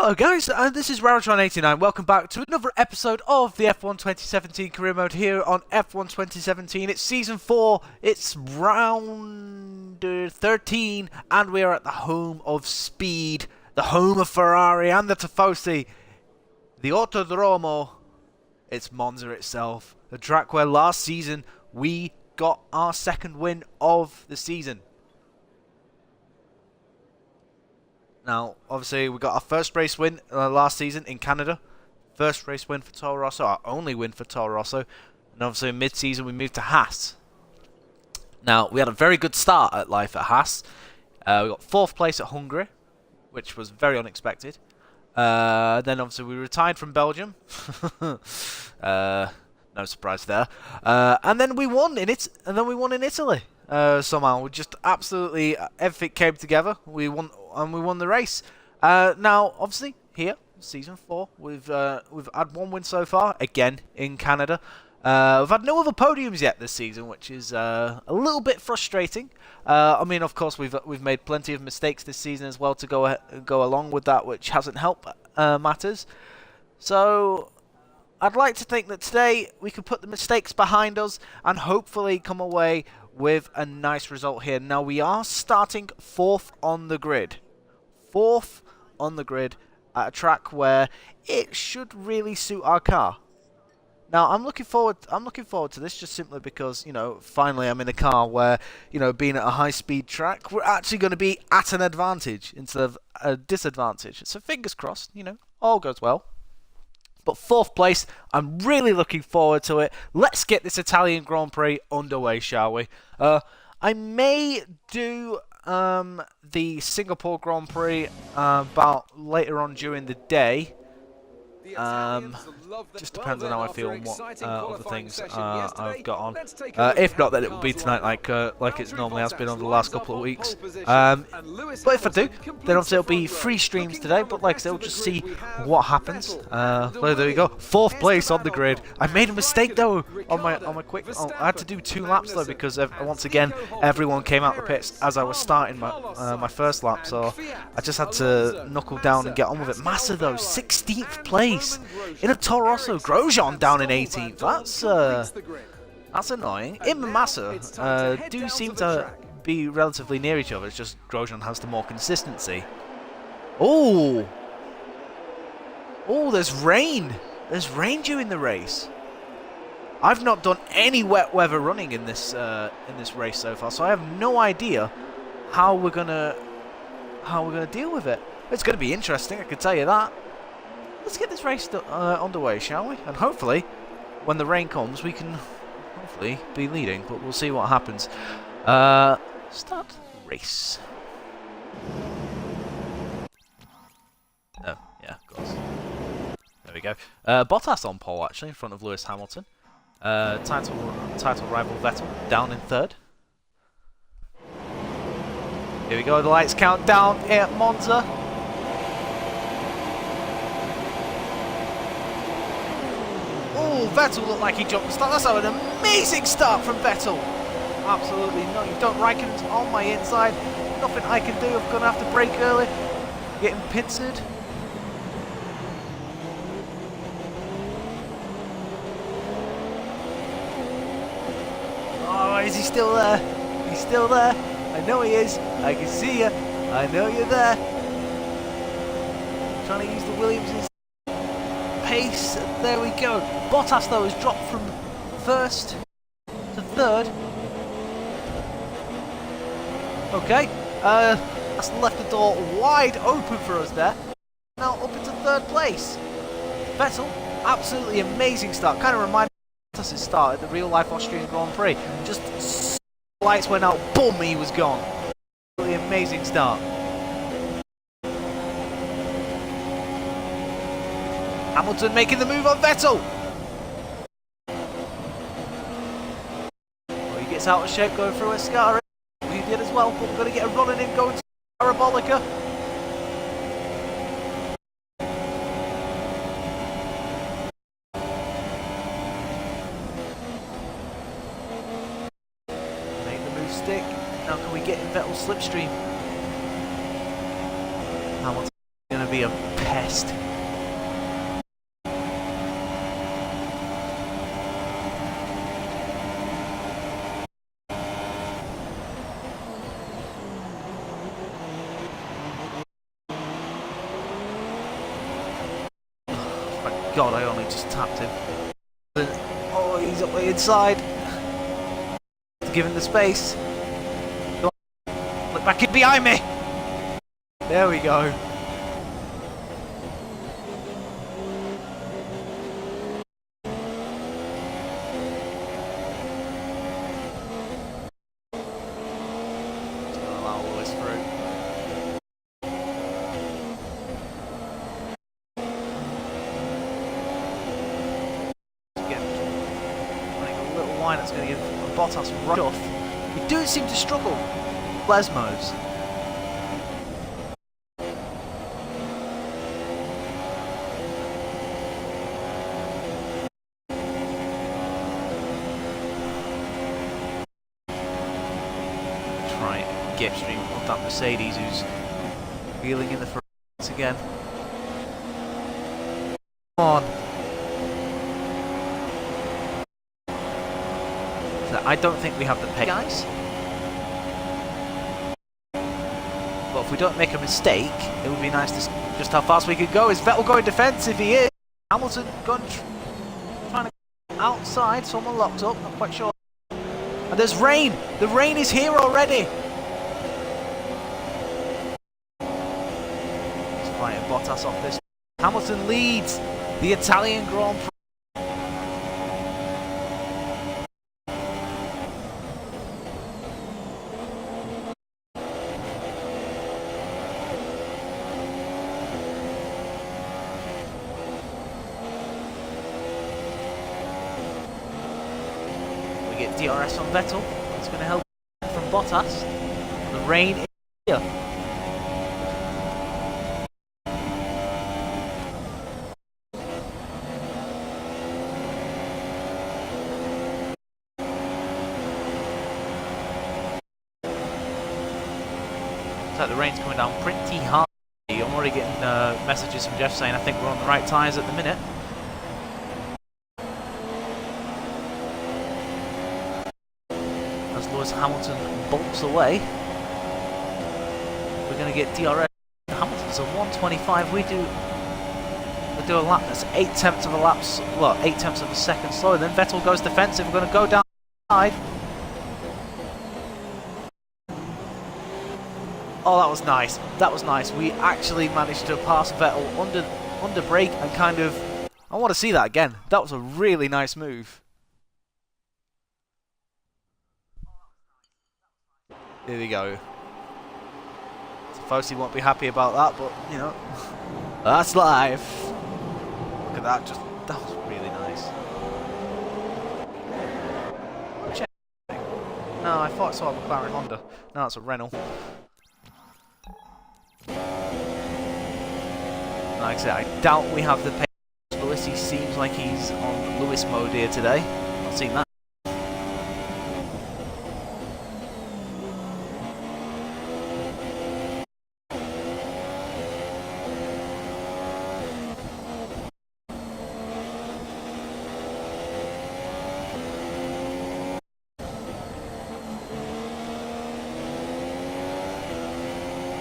Hello guys, and this is Railtron89. Welcome back to another episode of the F1 2017 career mode here on F1 2017. It's season 4, it's round 13, and we are at the home of speed, the home of Ferrari and the Tifosi, the Autodromo. It's Monza itself, the track where last season we got our second win of the season. Now, obviously, we got our first race win last season in Canada. First race win for Toro Rosso, our only win for Toro Rosso. And obviously, mid-season, we moved to Haas. Now, we had a very good start at life at Haas. We got 4th place at Hungary, which was very unexpected. Then, obviously, we retired from Belgium. No surprise there. And then we won in Italy. Somehow, we just absolutely everything came together. We won. And we won the race. Now, obviously, here, season 4, we've had 1 win so far, again in Canada. We've had no other podiums yet this season, which is a little bit frustrating. I mean, of course, we've made plenty of mistakes this season as well to go along with that, which hasn't helped matters. So, I'd like to think that today we can put the mistakes behind us and hopefully come away with a nice result here. Now, we are starting 4th on the grid. 4th on the grid at a track where it should really suit our car. Now, I'm looking forward to this just simply because, you know, finally I'm in a car where, you know, being at a high-speed track, we're actually going to be at an advantage instead of a disadvantage. So fingers crossed, you know, all goes well. But 4th place, I'm really looking forward to it. Let's get this Italian Grand Prix underway, shall we? I may do the Singapore Grand Prix about later on during the day. Just depends on how I feel and what other things I've got on. If not, then it will be tonight, like it normally has been over the last couple of weeks. But if I do, then obviously it'll be 3 streams today. But like I said, we'll just see what happens. There we go, 4th place on the grid. I made a mistake though on my quick. Oh, I had to do 2 laps though because once again everyone came out the pits as I was starting my first lap. So I just had to knuckle down and get on with it. Massa though, 16th place. In a Toro Rosso, Grosjean down in 18th. That's annoying. Him and Massa do seem to be relatively near each other. It's just Grosjean has the more consistency. Oh, there's rain. There's rain during the race. I've not done any wet weather running in this race so far, so I have no idea how we're gonna deal with it. It's gonna be interesting, I can tell you that. Let's get this race underway, shall we? And hopefully, when the rain comes, we can hopefully be leading. But we'll see what happens. Start race. Oh, yeah, of course. There we go. Bottas on pole, actually, in front of Lewis Hamilton. Title rival Vettel down in 3rd. Here we go, the lights count down at Monza. Oh, Vettel looked like he jumped the start. That's an amazing start from Vettel. Absolutely no. You've done Raikkonen's on my inside. Nothing I can do. I'm going to have to brake early. Getting pincered. Oh, is he still there? He's still there. I know he is. I can see you. I know you're there. Trying to use the Williams' pace. There we go. Bottas though has dropped from 1st to 3rd. Okay. That's left the door wide open for us there. Now up into 3rd place. Vettel, absolutely amazing start. Kind of reminded me of Bottas' start at the real life Austrian Grand Prix. Just lights went out, boom, he was gone. Absolutely amazing start. Hamilton making the move on Vettel. Well, he gets out of shape going through Escara. He did as well, but we're going to get a run in him going to Parabolica. Make the move stick. Now can we get in Vettel's slipstream? Hamilton going to be a pest. Thank God I only just tapped him. Oh, he's up the inside. Give him the space. Look back in behind me. There we go. Just gonna allow all this through. Again, running a little line that's going to give Bottas right off. We do seem to struggle. Lesmos. Try and get stream of that Mercedes who's wheeling in the front again. Come on. So I don't think we have the pace, guys. But if we don't make a mistake, it would be nice to see just how fast we could go. Is Vettel going defensive? He is. Hamilton going trying to outside. Someone locked up. Not quite sure. And there's rain. The rain is here already. He's fighting Bottas off this. Hamilton leads the Italian Grand Prix. Get DRS on Vettel. It's going to help from Bottas. The rain is here. Looks like the rain's coming down pretty hard. I'm already getting messages from Jeff saying I think we're on the right tyres at the minute. Lewis Hamilton bolts away. We're going to get DRS. Hamilton's a 125. We do a lap that's 8/10 of a lap, well, 8/10 of a second slower. Then Vettel goes defensive. We're going to go down the side. Oh, that was nice. That was nice. We actually managed to pass Vettel under brake and kind of. I want to see that again. That was a really nice move. Here we go. F.O.T.A won't be happy about that, but you know, that's life. Look at that, that was really nice. Check. No, I thought I saw a McLaren Honda. No, it's a Renault. Like I said, I doubt we have the pace. Lewis, he seems like he's on Lewis mode here today. Not seen that.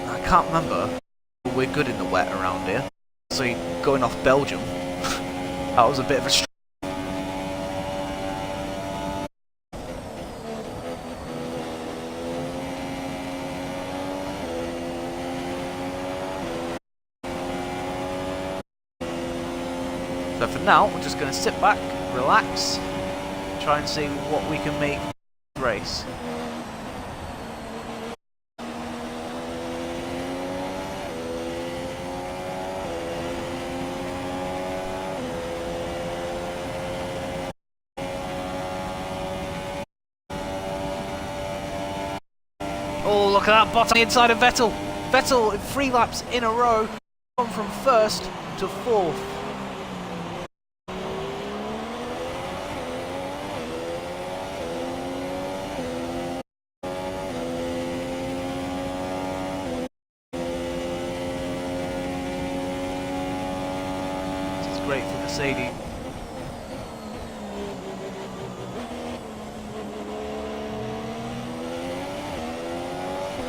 I can't remember. We're good in the wet around here. So going off Belgium, that was a bit of a So for now, we're just going to sit back, relax, try and see what we can make the race. Oh, look at that bot on the inside of Vettel. Vettel in 3 laps in a row, gone from 1st to 4th. great for Mercedes.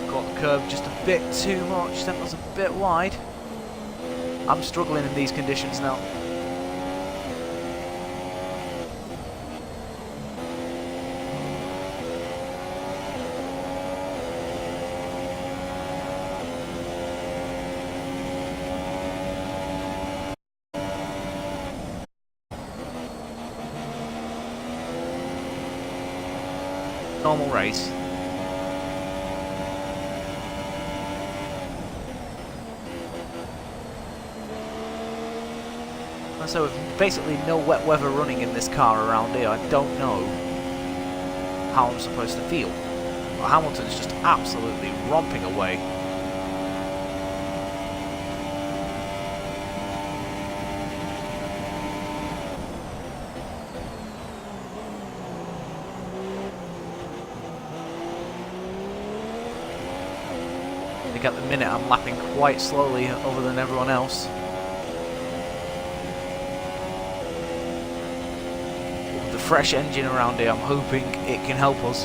Got the curb just a bit too much, that was a bit wide. I'm struggling in these conditions now. Normal race. So with basically no wet weather running in this car around here, I don't know how I'm supposed to feel. Well, Hamilton's just absolutely romping away. I think at the minute I'm lapping quite slowly other than everyone else. Fresh engine around here, I'm hoping it can help us.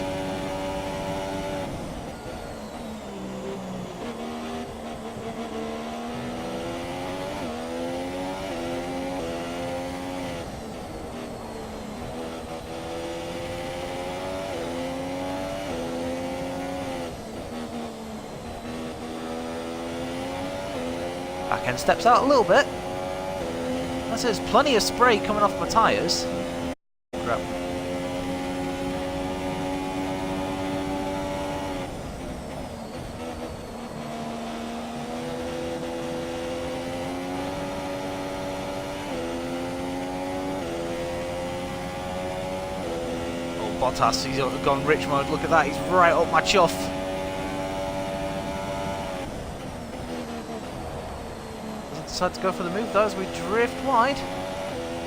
Back end steps out a little bit. There's plenty of spray coming off my tyres. Crap. Oh, Bottas, he's gone rich mode. Look at that, he's right up my chuff. Decided to go for the move though as we drift wide.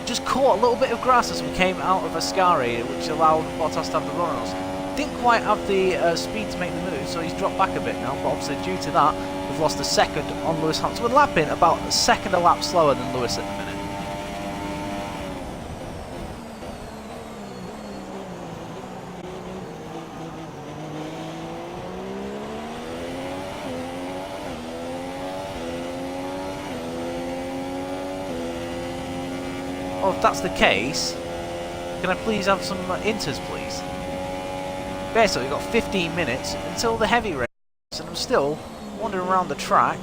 Just caught a little bit of grass as we came out of Ascari, which allowed Bottas to have the run on us. Didn't quite have the speed to make the move, so he's dropped back a bit now, but obviously due to that, we've lost a second on Lewis Hamilton. We're lapping about a second a lap slower than Lewis at the minute. Oh, if that's the case, can I please have some inters, please? Basically, we've got 15 minutes until the heavy race, and I'm still wandering around the track.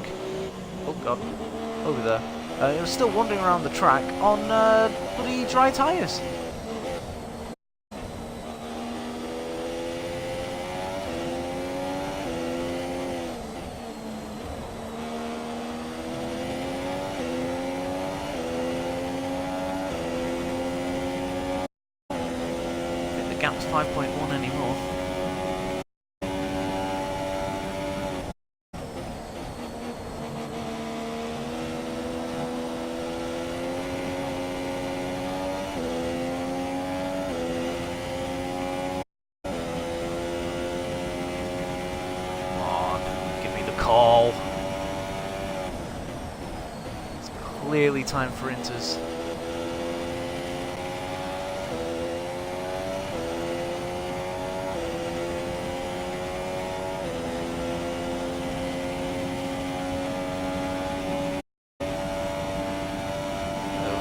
Oh god, over there. I'm still wandering around the track on bloody dry tyres. Gap's 5.1 anymore. Come on, give me the call. It's clearly time for inters.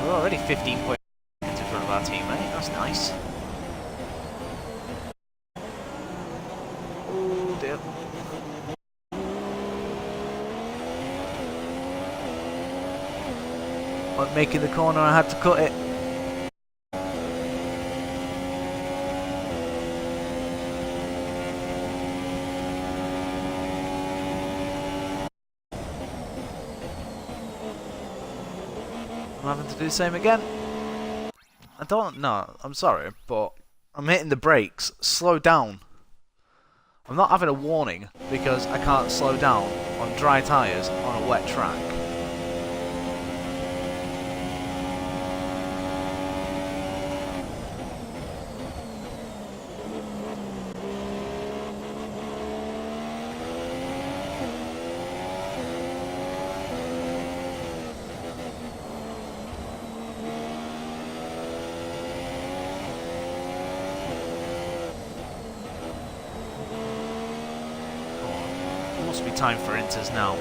Already 15 points in front of our teammate, that's nice. Oh dear. When making the corner I had to cut it. I'm having to do the same again. I don't know, I'm sorry, but I'm hitting the brakes. Slow down. I'm not having a warning because I can't slow down on dry tyres on a wet track. must be time for inters now.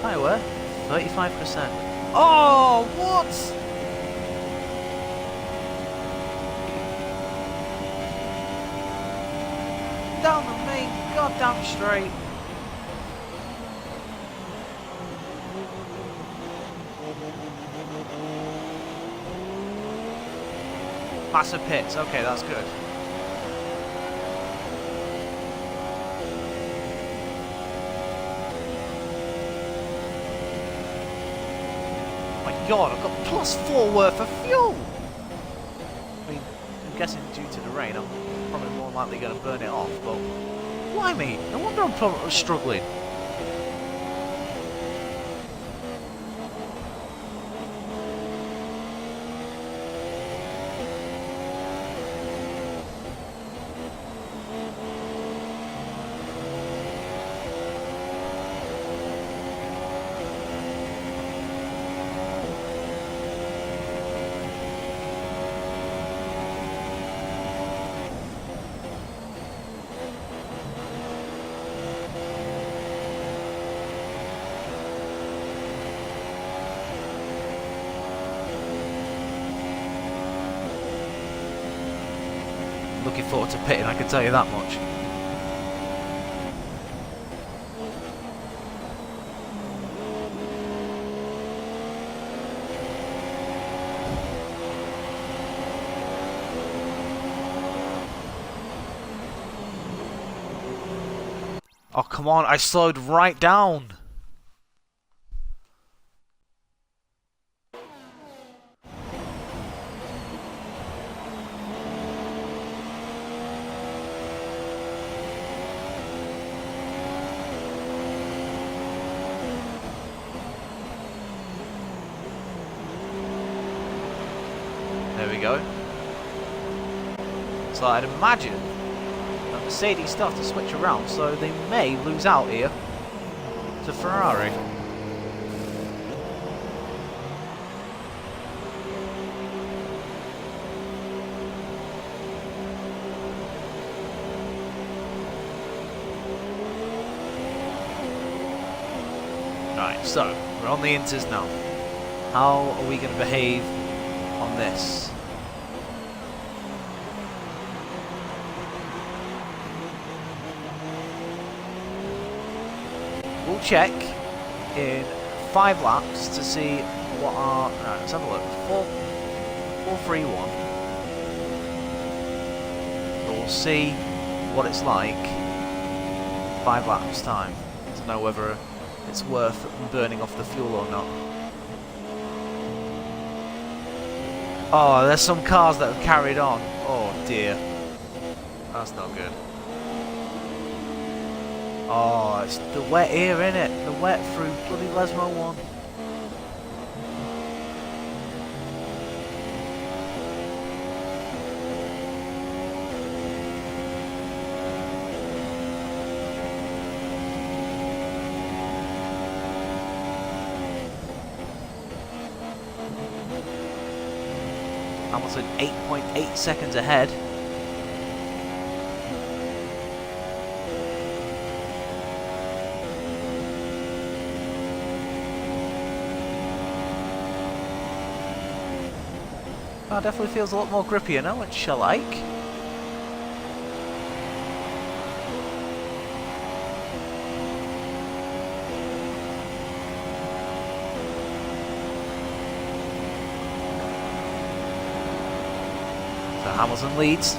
F.I.A, 35%. Oh, what? Down the main goddamn straight. Massive pits. Okay, that's good. God, I've got +4 worth of fuel! I mean, I'm guessing due to the rain, I'm probably more likely going to burn it off, but why me? No wonder I'm probably struggling. Looking forward to pitting, I can tell you that much. Oh, come on, I slowed right down. There we go. So I'd imagine that Mercedes start to switch around, so they may lose out here to Ferrari. Right, so we're on the inters now. How are we going to behave on this? We'll check in 5 laps to see what our... Right, let's have a look. 4-3-1. We'll see what it's like 5 laps time to know whether it's worth burning off the fuel or not. Oh, there's some cars that have carried on. Oh dear. That's not good. Oh, it's the wet here, innit? The wet through bloody Lesmo 1. Hamilton 8.8 seconds ahead. Car definitely feels a lot more grippier now, which I like. So Hamilton leads.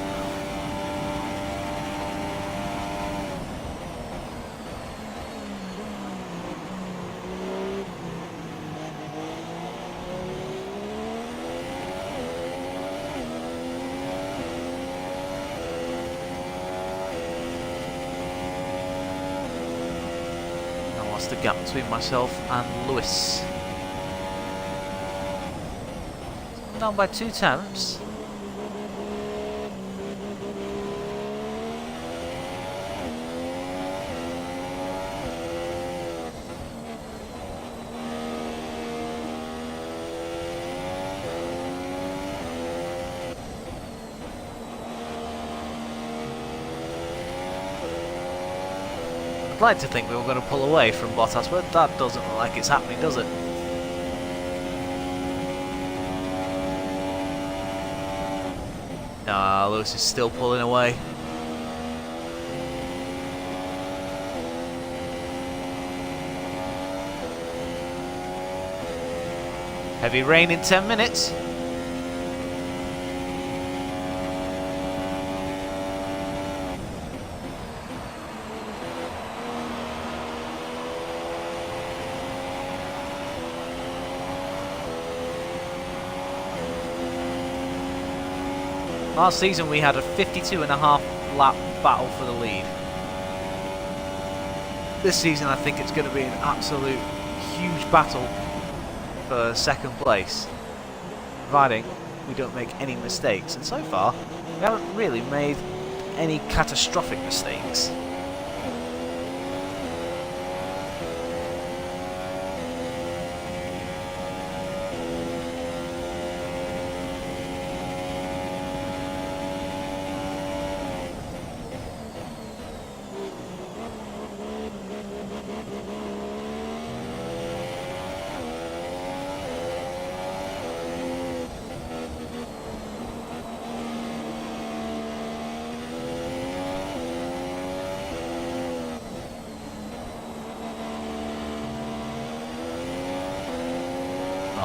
That's the gap between myself and Lewis. I'm down by 2 tenths. I'd like to think we were going to pull away from Bottas, but that doesn't look like it's happening, does it? Ah, Lewis is still pulling away. Heavy rain in 10 minutes. Last season we had a 52.5 lap battle for the lead. This season I think it's going to be an absolute huge battle for second place, providing we don't make any mistakes. And so far, we haven't really made any catastrophic mistakes.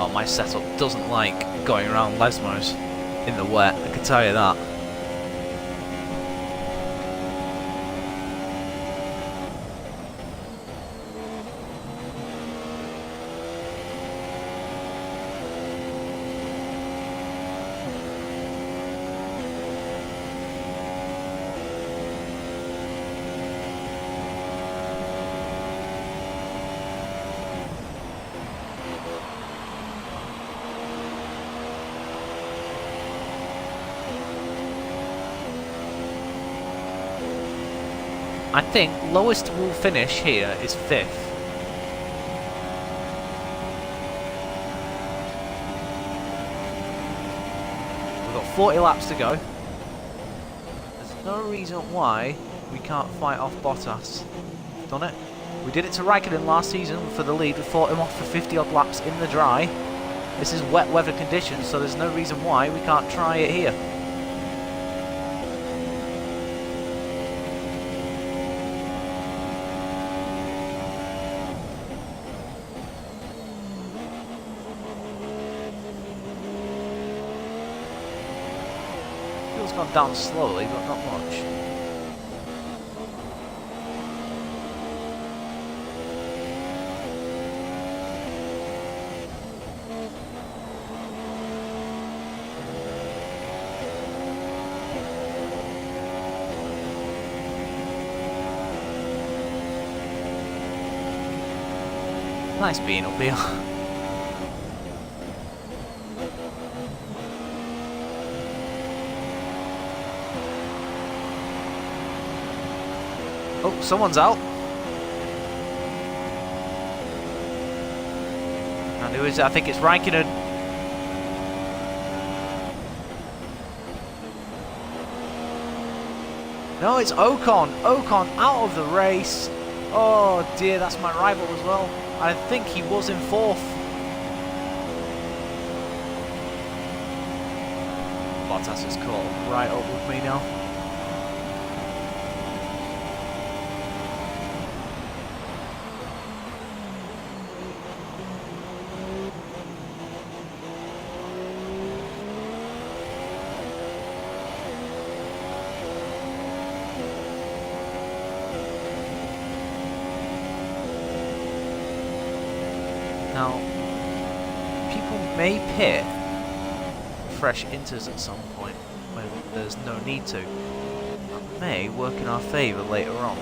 Oh, my setup doesn't like going around Lesmos in the wet, I can tell you that. I think lowest we'll finish here is 5th. We've got 40 laps to go. There's no reason why we can't fight off Bottas. Done it. We did it to Raikkonen last season for the lead. We fought him off for 50 odd laps in the dry. This is wet weather conditions, so there's no reason why we can't try it here. Fuel's gone down slowly, but not much. Nice being up here. Oh, someone's out. And who is it? I think it's Raikkonen. No, it's Ocon. Ocon out of the race. Oh dear, that's my rival as well. I think he was in 4th. Bottas is caught right up with me now. Now, people may pit fresh inters at some point when there's no need to. That may work in our favour later on.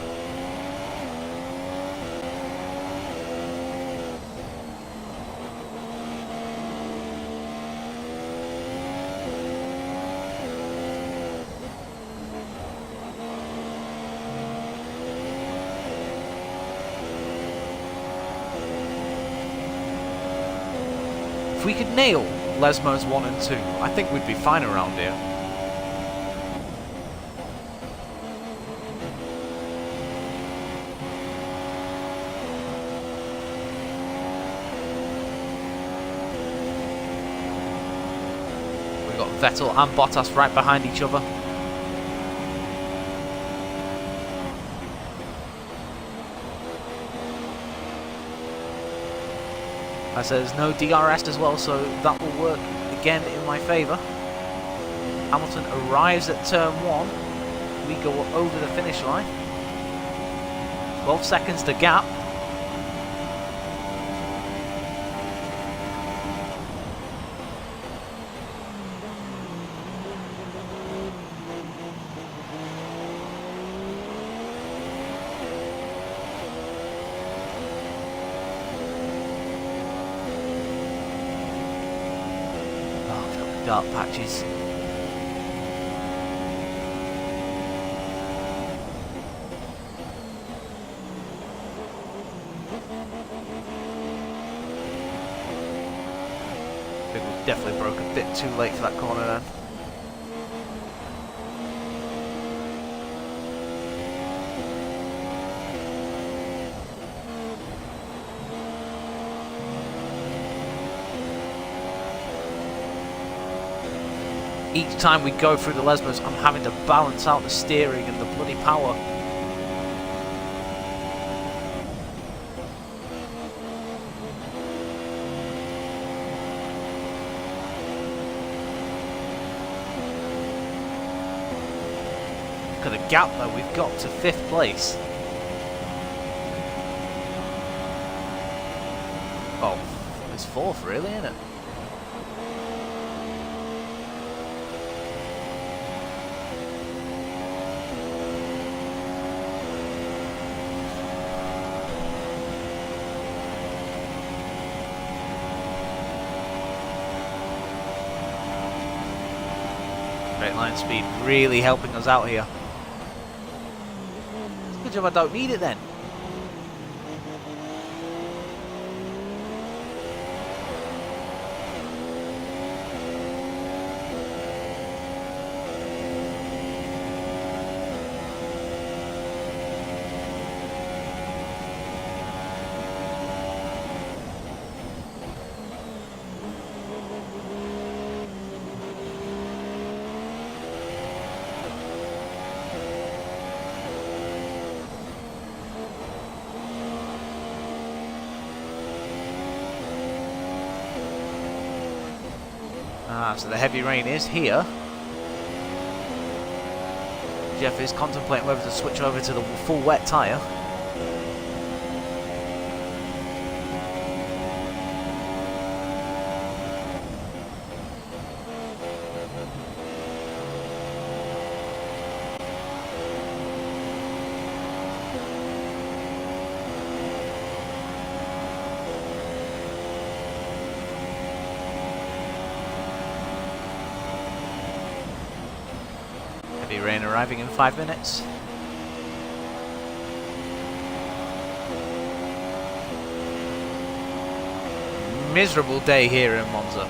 If we could nail Lesmos 1 and 2, I think we'd be fine around here. We've got Vettel and Bottas right behind each other. I said there's no DRS as well, so that will work again in my favour. Hamilton arrives at turn 1. We go over the finish line. 12 seconds to gap. Dark patches. I think we definitely broke a bit too late for that corner then. Each time we go through the Lesmos, I'm having to balance out the steering and the bloody power. Look at the gap though, we've got to 5th place. Oh, it's 4th really, isn't it? Straight line speed really helping us out here. It's a good job I don't need it then. So the heavy rain is here. Jeff is contemplating whether to switch over to the full wet tyre. Heavy rain arriving in 5 minutes. Miserable day here in Monza.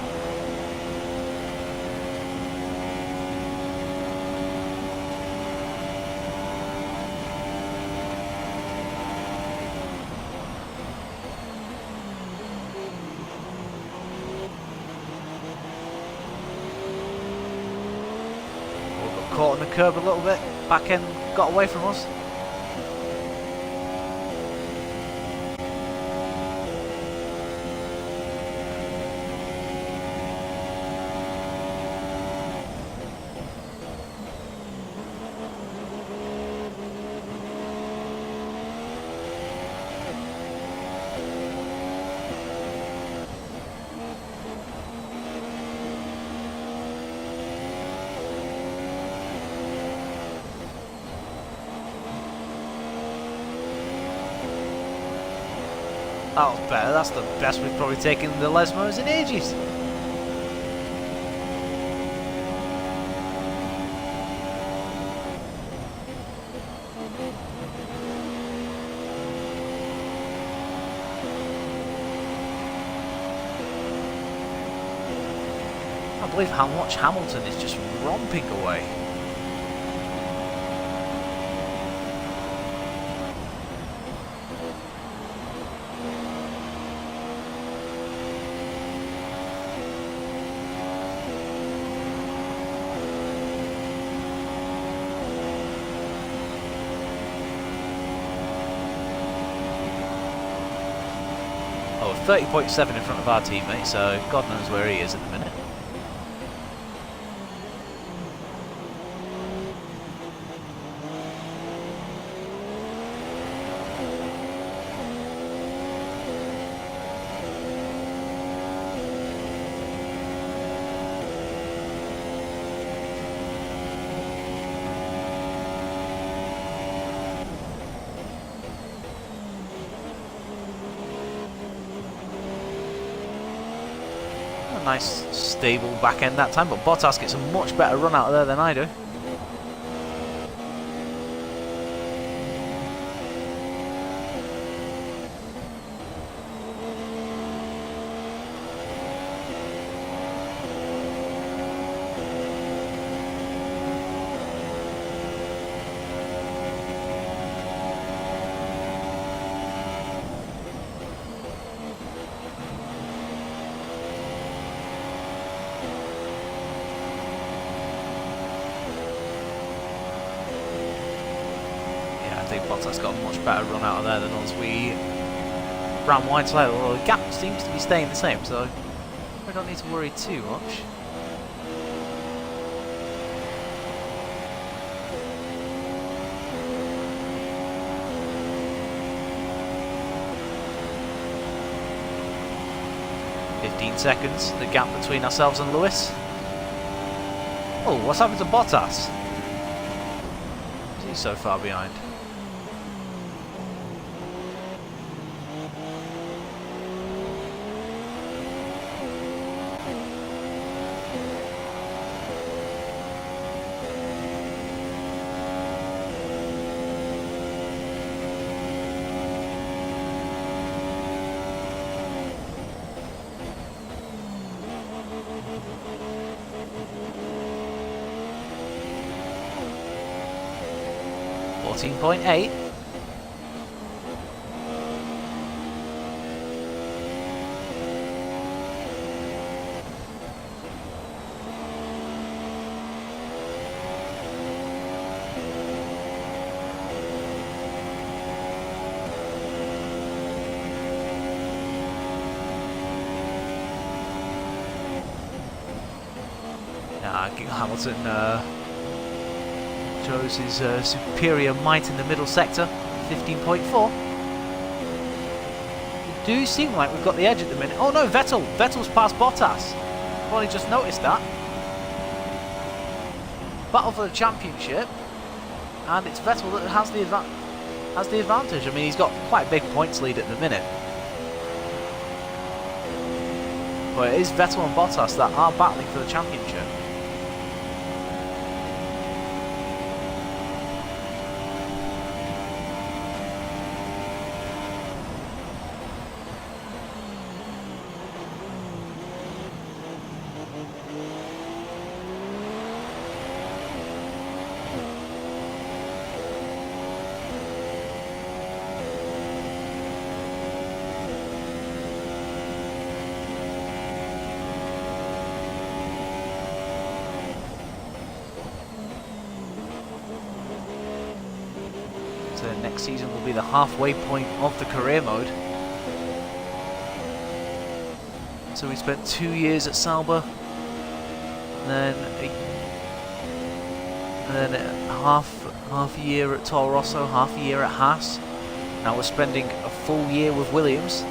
Caught on the curb a little bit, back end got away from us. That was better, that's the best we've probably taken the Lesmos in ages. can't believe how much Hamilton is just romping away. Oh, 30.7 in front of our teammate, so God knows where he is at the minute. Nice stable back end that time, but Bottas gets a much better run out of there than I do. Bottas got a much better run out of there than us. We ran wide slightly, although the gap seems to be staying the same, so we don't need to worry too much. Seconds, the gap between ourselves and Lewis. Oh, what's happened to Bottas? Is he so far behind? .8. Hamilton shows his superior might in the middle sector, 15.4. It do seem like we've got the edge at the minute. Oh no, Vettel's past Bottas. I've only just noticed that. Battle for the championship, and it's Vettel that has the advantage. I mean, he's got quite a big points lead at the minute. But it is Vettel and Bottas that are battling for the championship. Next season will be the halfway point of the career mode. So we spent 2 years at Sauber, and then half a year at Toro Rosso, half a year at Haas. Now we're spending a full year with Williams.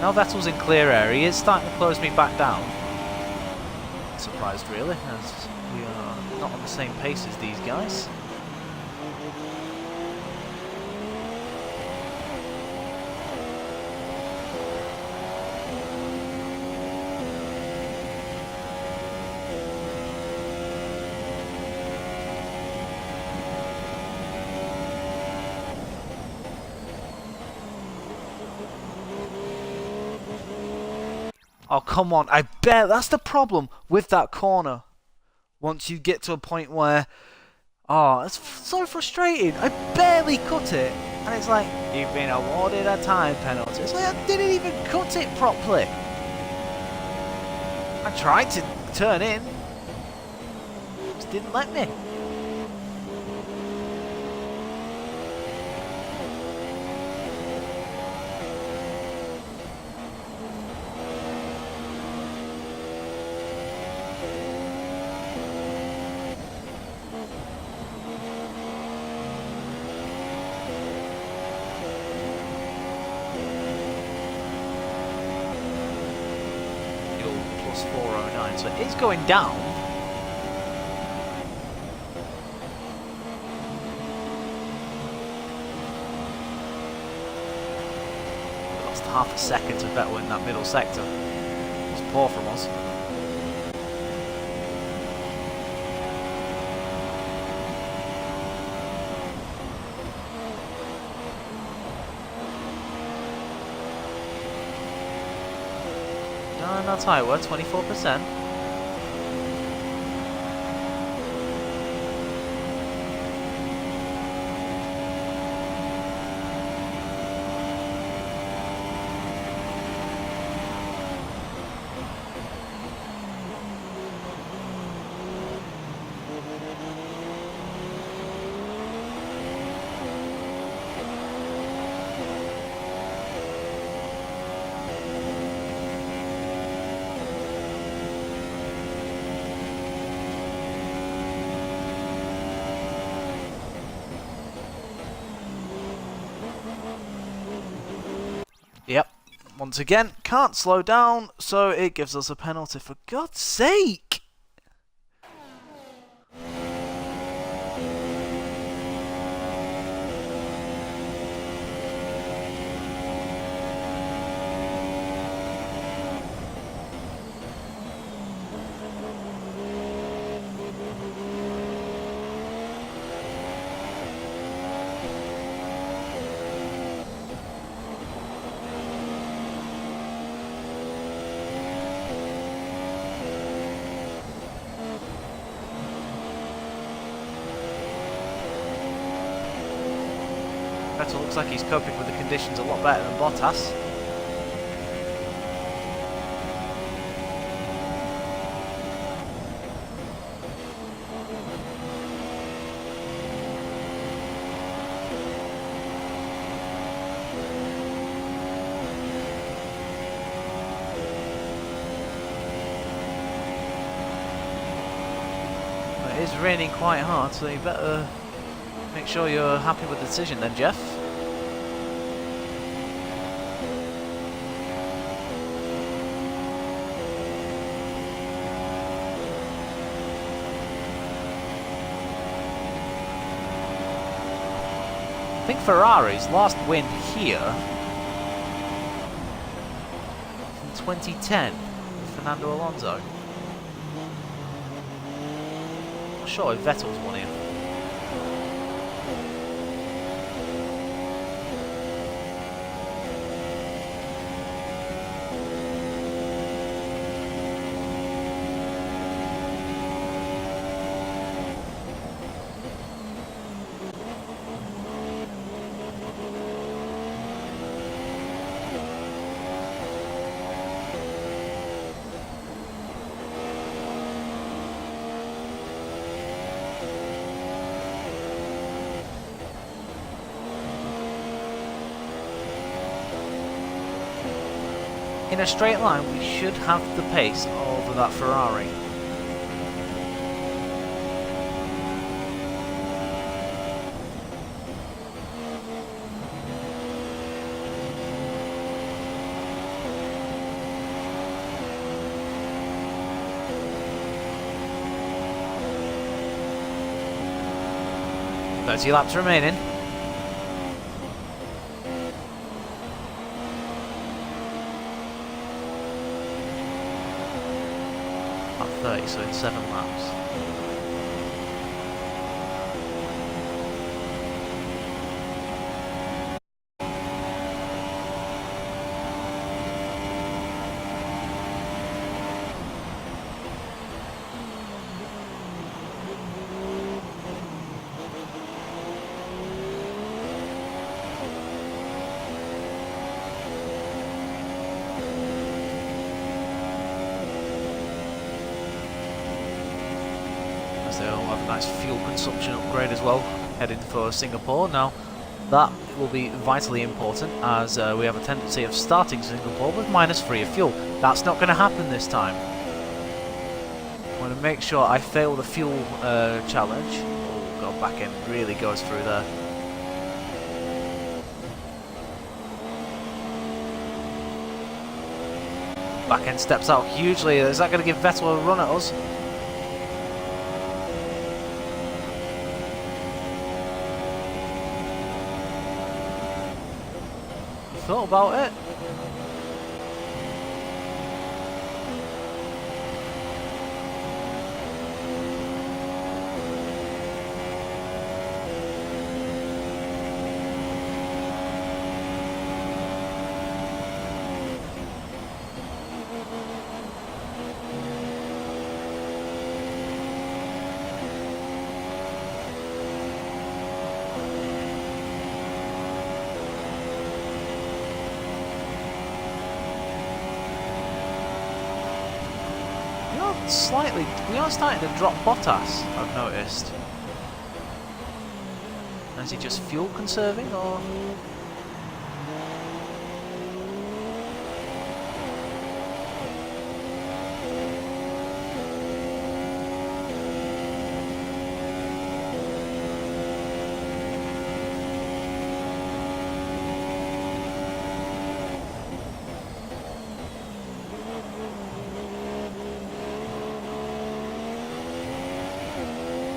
Now Vettel's in clear air, he is starting to close me back down. Surprised really, as we are not on the same pace as these guys. Oh, come on. I bet that's the problem with that corner. Once you get to a point where... Oh, it's so frustrating. I barely cut it. And it's like, you've been awarded a time penalty. It's like, I didn't even cut it properly. I tried to turn in. Just didn't let me. Plus 409, so it is going down. We lost half a second to Vettel in that middle sector. It's poor from us. No, that's how it works, 24%. Yep, once again, can't slow down, so it gives us a penalty, for God's sake! Vettel looks like he's coping with the conditions a lot better than Bottas. It is raining quite hard, so you better make sure you're happy with the decision then, Jeff. I think Ferrari's last win here in 2010 with Fernando Alonso. Not sure if Vettel's won here. In a straight line, we should have the pace over that Ferrari. 30 laps remaining. At 30, so in 7 laps. They'll have a nice fuel consumption upgrade as well, heading for Singapore. Now, that will be vitally important, as we have a tendency of starting Singapore with -3 of fuel. That's not going to happen this time. I want to make sure I fail the fuel challenge. Oh god, back end really goes through there. Back end steps out hugely. Is that going to give Vettel a run at us? Thought about it. Slightly, we are starting to drop Bottas, I've noticed. Is he just fuel conserving, or?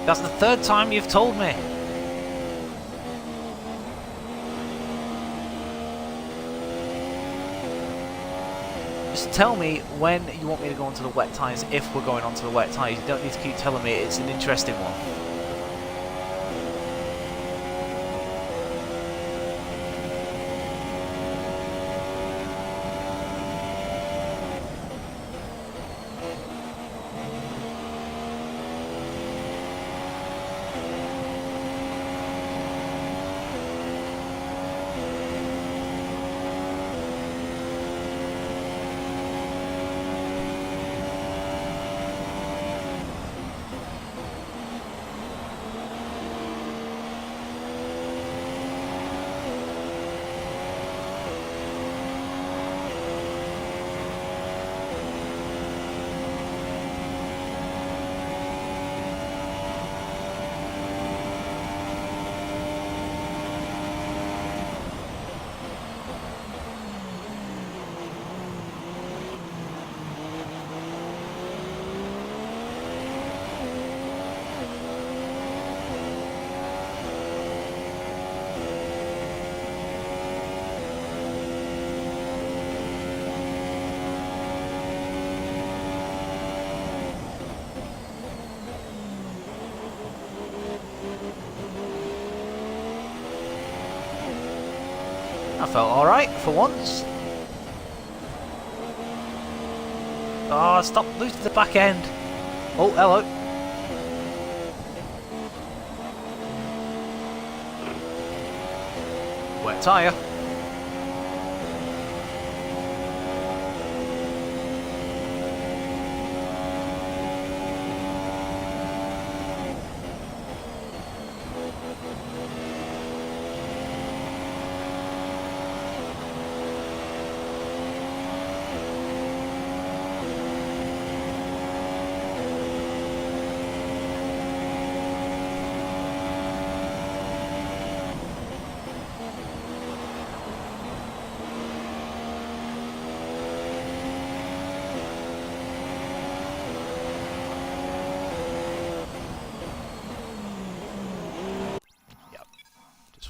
That's the 3rd time you've told me. Just tell me when you want me to go onto the wet tyres, if we're going onto the wet tyres. You don't need to keep telling me. It's an interesting one. I felt alright for once. Oh, stop losing the back end. Oh, hello. Wet tyre.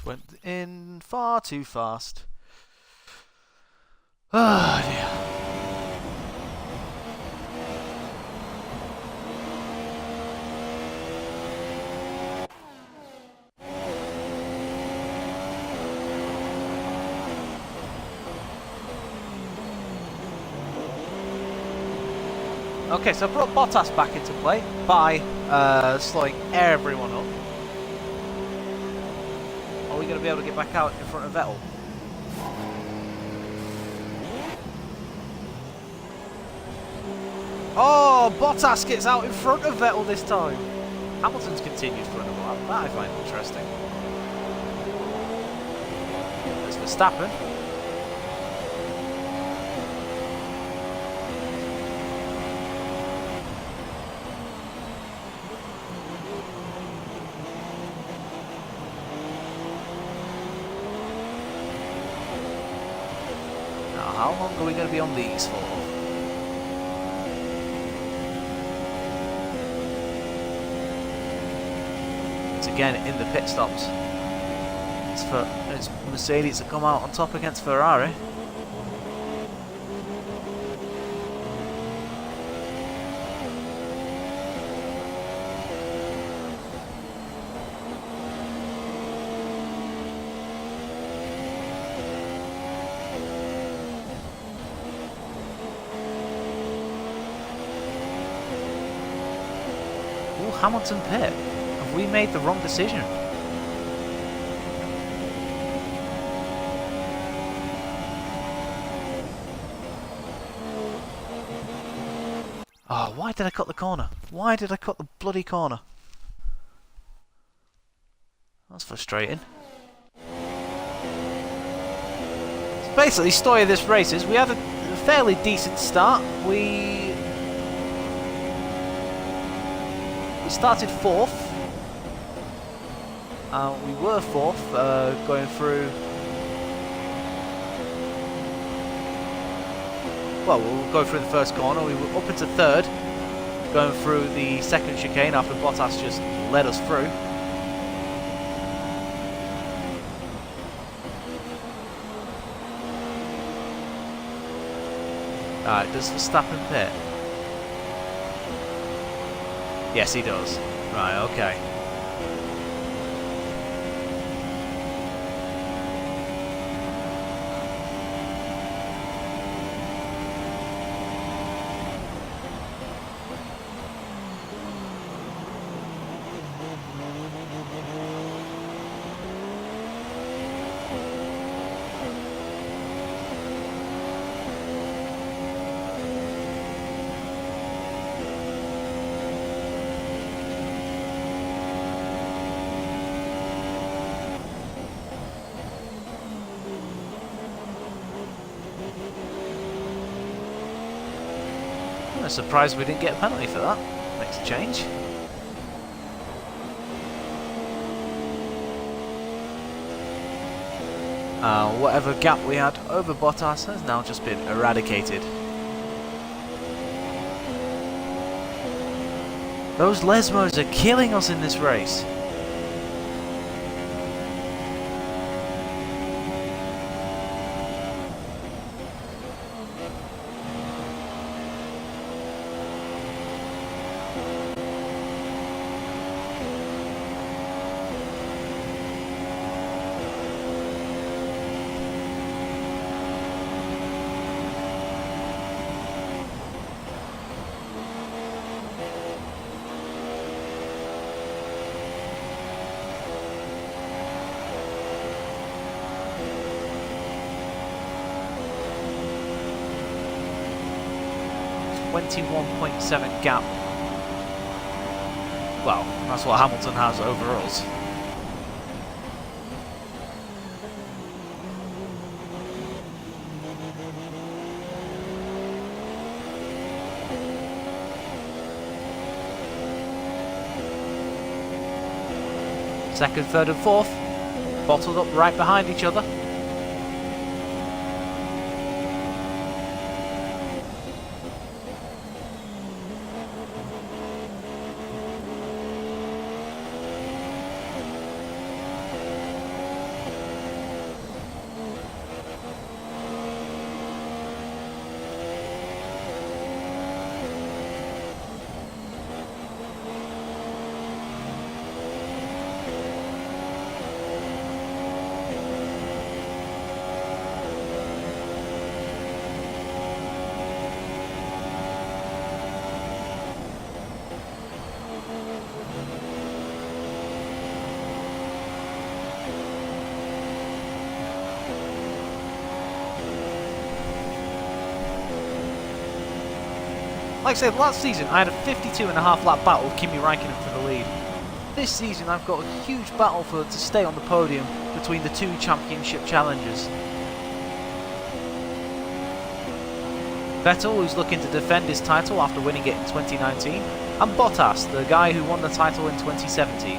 Just went in far too fast. Oh dear. Okay, so I brought Bottas back into play by slowing everyone up. Are we going to be able to get back out in front of Vettel? Oh, Bottas gets out in front of Vettel this time. Hamilton's continued for another lap. That I find interesting. There's Verstappen. Now, how long are we going to be on these for? Again in the pit stops. It's Mercedes that come out on top against Ferrari. Ooh, Hamilton pit. We made the wrong decision. Oh, why did I cut the corner? Why did I cut the bloody corner? That's frustrating. So basically, the story of this race is we had a fairly decent start. We started 4th. We were 4th, going through... Well, we'll go through the first corner. We were up into 3rd, going through the second chicane after Bottas just led us through. Alright, does Verstappen pit? Yes, he does. Right, okay. I'm surprised we didn't get a penalty for that. Makes a change. Whatever gap we had over Bottas has now just been eradicated. Those Lesmos are killing us in this race. .7 gap. Well, that's what Hamilton has over us. Second, third and fourth, bottled up right behind each other. Like I said, last season I had a 52.5 lap battle with Kimi Räikkönen for the lead. This season I've got a huge battle to stay on the podium between the two championship challengers. Vettel, who's looking to defend his title after winning it in 2019, and Bottas, the guy who won the title in 2017.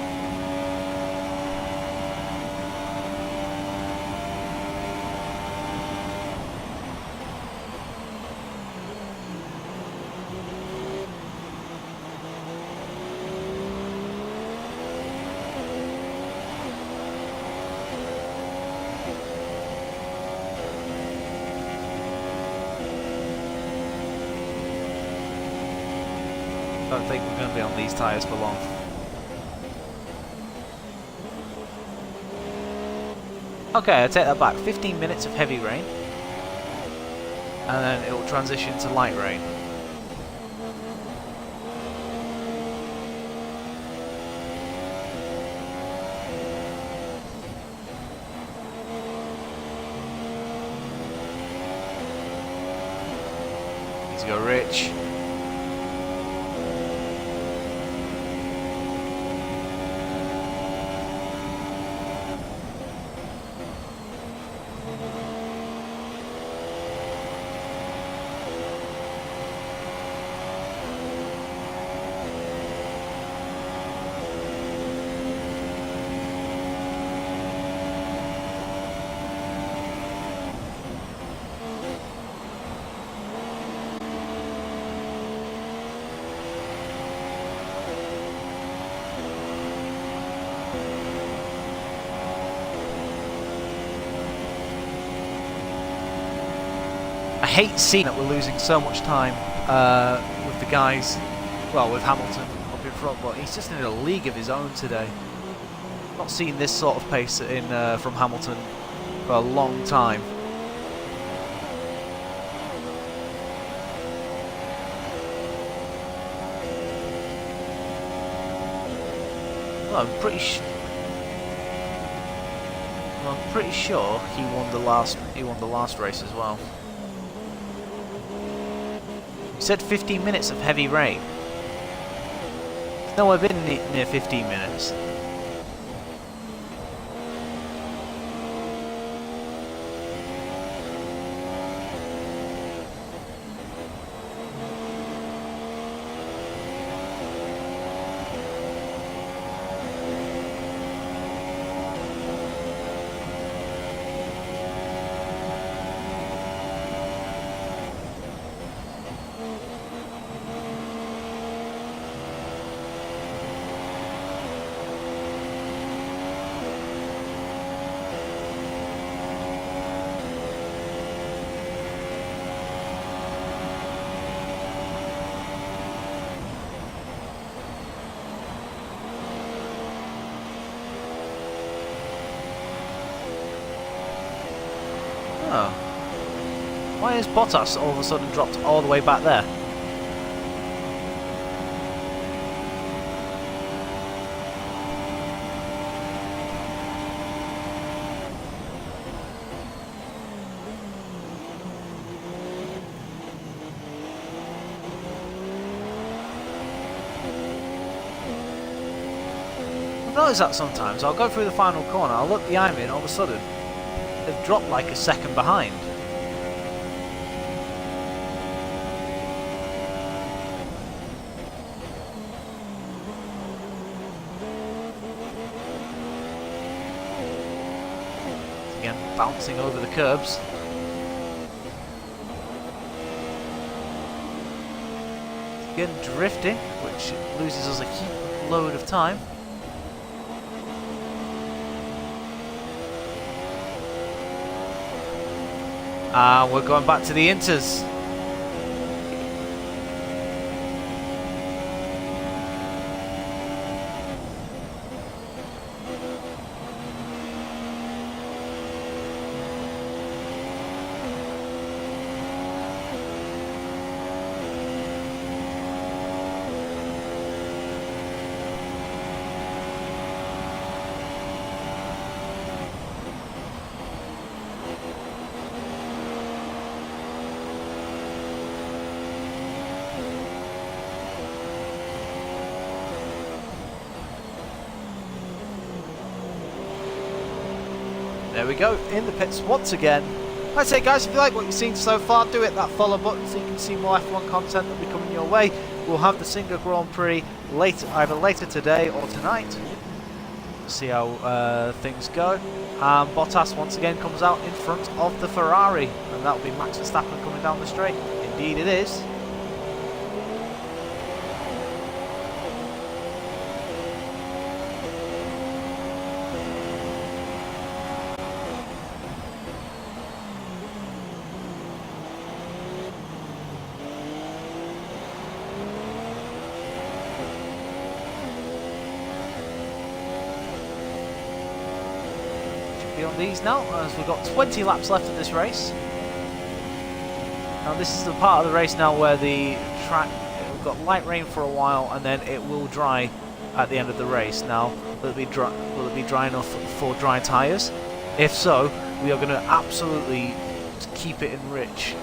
I don't think we're going to be on these tyres for long. Okay, I take that back. 15 minutes of heavy rain. And then it will transition to light rain. Need to go Rich. I hate seeing that we're losing so much time with the guys, well, with Hamilton up in front, but he's just in a league of his own today. Not seen this sort of pace from Hamilton for a long time. Well, I'm pretty sure he won the last race as well. He said 15 minutes of heavy rain. It's nowhere been near 15 minutes. Oh. Why has Bottas all of a sudden dropped all the way back there? I've noticed that sometimes. I'll go through the final corner, I'll look behind me, and all of a sudden they've dropped like a second behind. Again, bouncing over the curbs. Again, drifting, which loses us a heap load of time. We're going back to the Inters. there we go, in the pits once again. Like I say, guys, if you like what you've seen so far, do hit that follow button so you can see more F1 content that will be coming your way. We'll have the Singapore Grand Prix either later today or tonight. See how things go. Bottas once again comes out in front of the Ferrari, and that will be Max Verstappen coming down the straight. Indeed it is. On these now, as we've got 20 laps left of this race. Now this is the part of the race now where the track, we've got light rain for a while and then it will dry at the end of the race. Now, will it be dry enough for dry tyres? If so, we are going to absolutely keep it in rich.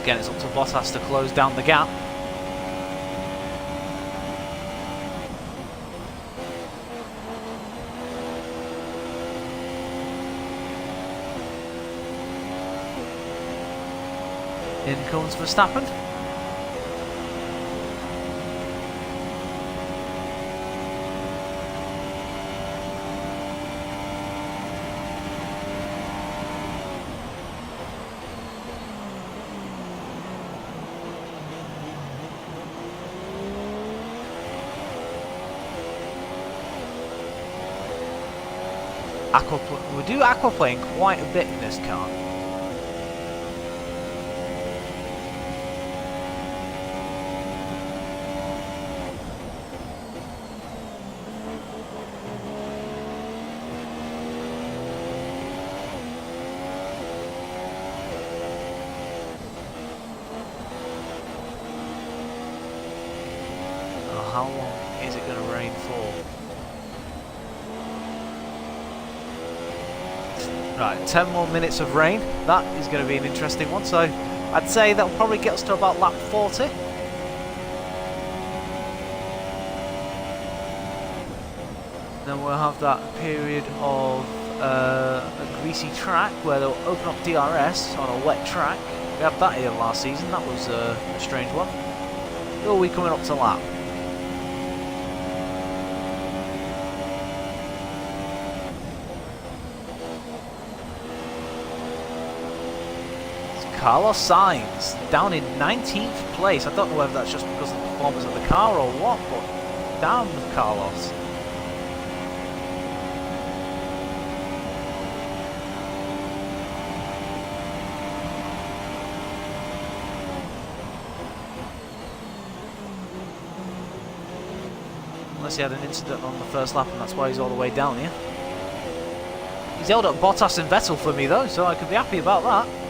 Again, it's up to Bottas to close down the gap. In comes Verstappen. We do aquaplane quite a bit in this car. Oh, how long is it going to rain for? Right, 10 more minutes of rain. That is going to be an interesting one. So I'd say that'll probably get us to about lap 40. Then we'll have that period of a greasy track where they'll open up DRS on a wet track. We had that here last season. That was a strange one. Who are we coming up to lap? Carlos Sainz down in 19th place. I don't know whether that's just because of the performance of the car or what, but damn Carlos. Unless he had an incident on the first lap and that's why he's all the way down here. He's held up Bottas and Vettel for me though, so I could be happy about that.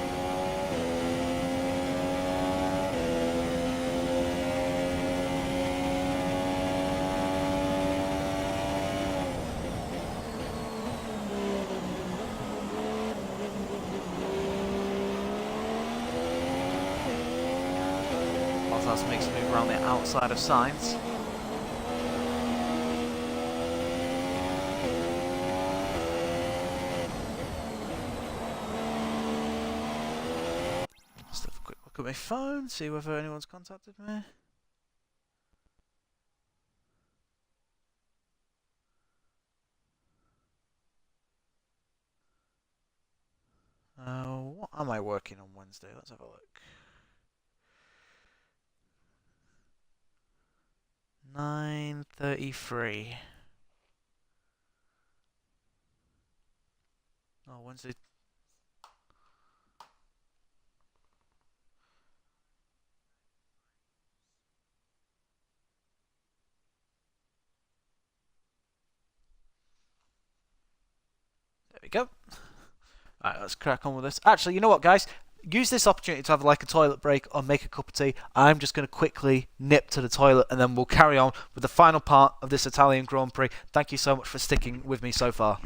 Bottas makes a move around the outside of Sainz. Let's have a quick look at my phone, see whether anyone's contacted me. What am I working on Wednesday? Let's have a look. 9:33. Oh, Wednesday. we go. Alright, let's crack on with this. Actually, you know what, guys? Use this opportunity to have like a toilet break or make a cup of tea. I'm just going to quickly nip to the toilet and then we'll carry on with the final part of this Italian Grand Prix. Thank you so much for sticking with me so far.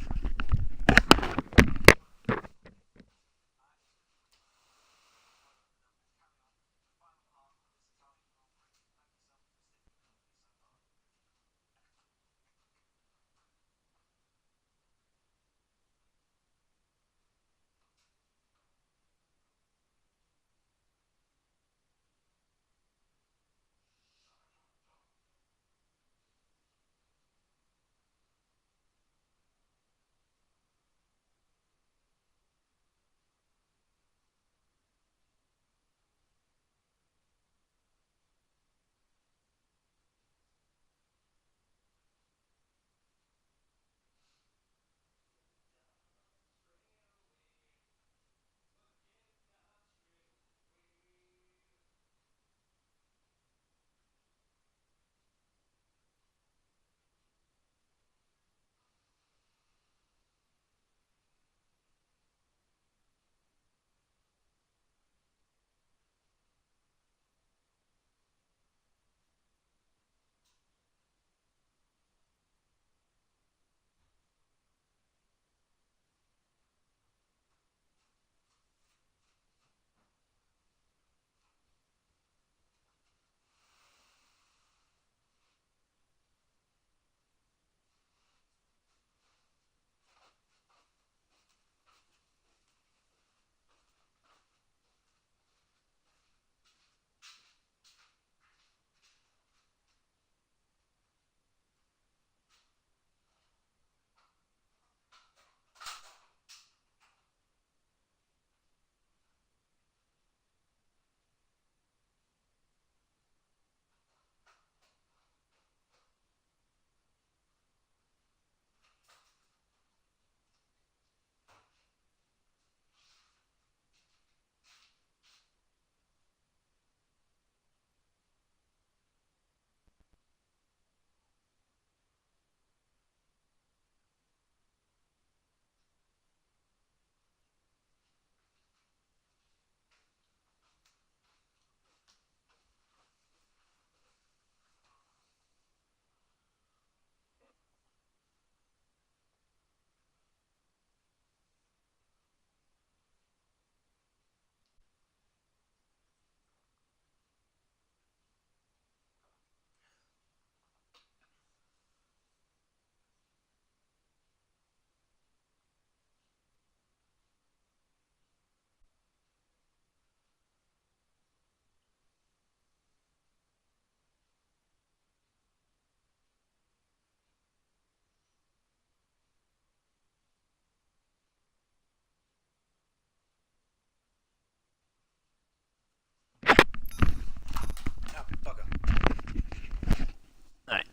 Alright,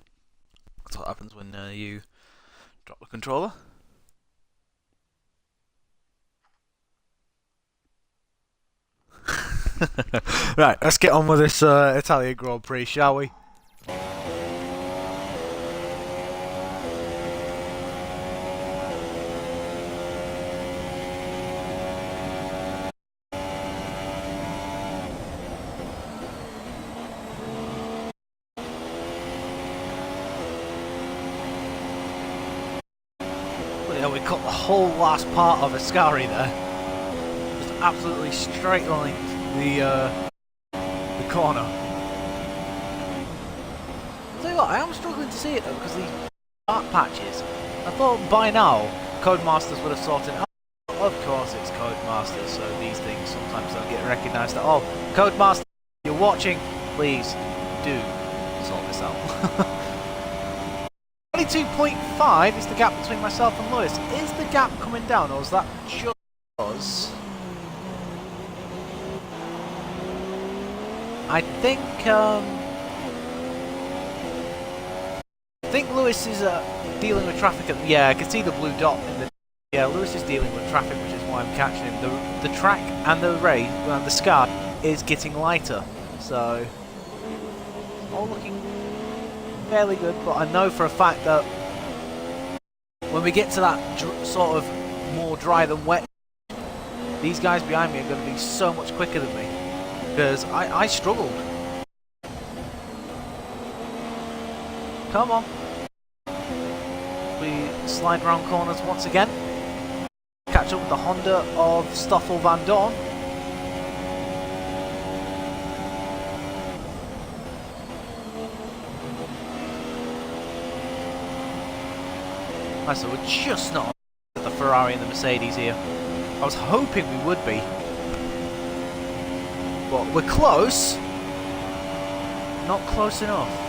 that's what happens when you drop the controller. Right, let's get on with this Italian Grand Prix, shall we? Yeah, we cut the whole last part of Ascari there. Just absolutely straight line the corner. I'll tell you what, I am struggling to see it though because these dark patches. I thought by now Codemasters would have sorted it out. Of course it's Codemasters, so these things sometimes don't get recognised at all. Codemasters, if you're watching, please do sort this out. 22.5 is the gap between myself and Lewis. Is the gap coming down, or is that just us? I think Lewis is dealing with traffic. Yeah, I can see the blue dot in the. Yeah, Lewis is dealing with traffic, which is why I'm catching him. The track and the race and the sky is getting lighter, so all looking fairly good, but I know for a fact that when we get to that sort of more dry than wet. These guys behind me are going to be so much quicker than me because I struggled. Come on. We slide around corners once again. Catch up with the Honda of Stoffel Van Dorn. Right, so we're just not at the Ferrari and the Mercedes here. I was hoping we would be. But we're close. Not close enough.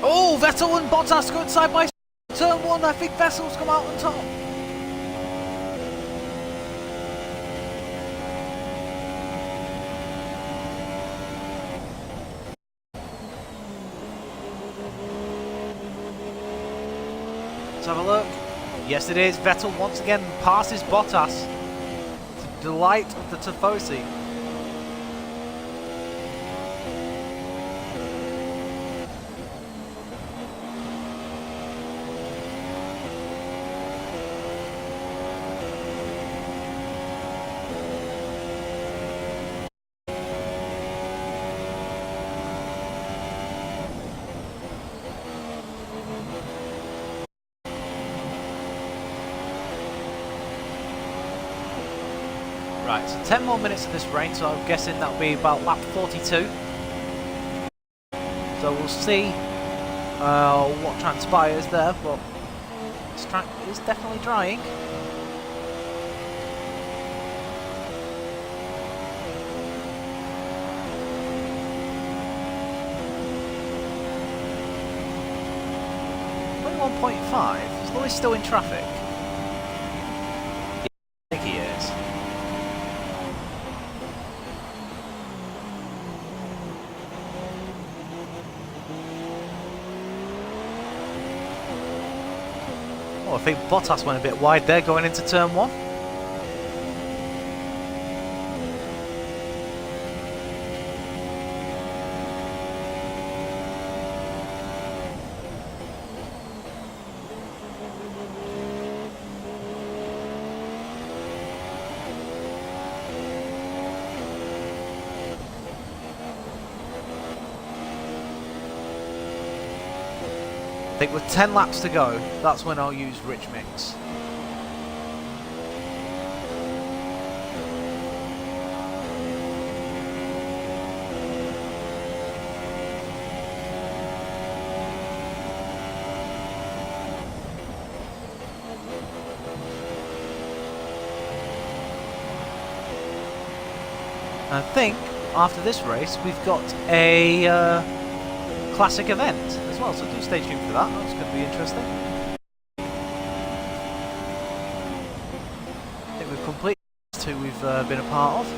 Oh, Vettel and Bottas going side by turn one. I think Vettel's come out on top. Let's have a look. Yes, it is. Vettel once again passes Bottas. To the delight of the Tifosi. Right, so 10 more minutes of this rain, so I'm guessing that'll be about lap 42. So we'll see what transpires there, but this track is definitely drying. .5. Is Lewis still in traffic? Yeah, I think he is. Oh, I think Bottas went a bit wide there going into turn one. I think with 10 laps to go, that's when I'll use Rich Mix. I think after this race we've got a classic event as well, so do stay tuned for that. That's going to be interesting. I think we've completed the two we've been a part of.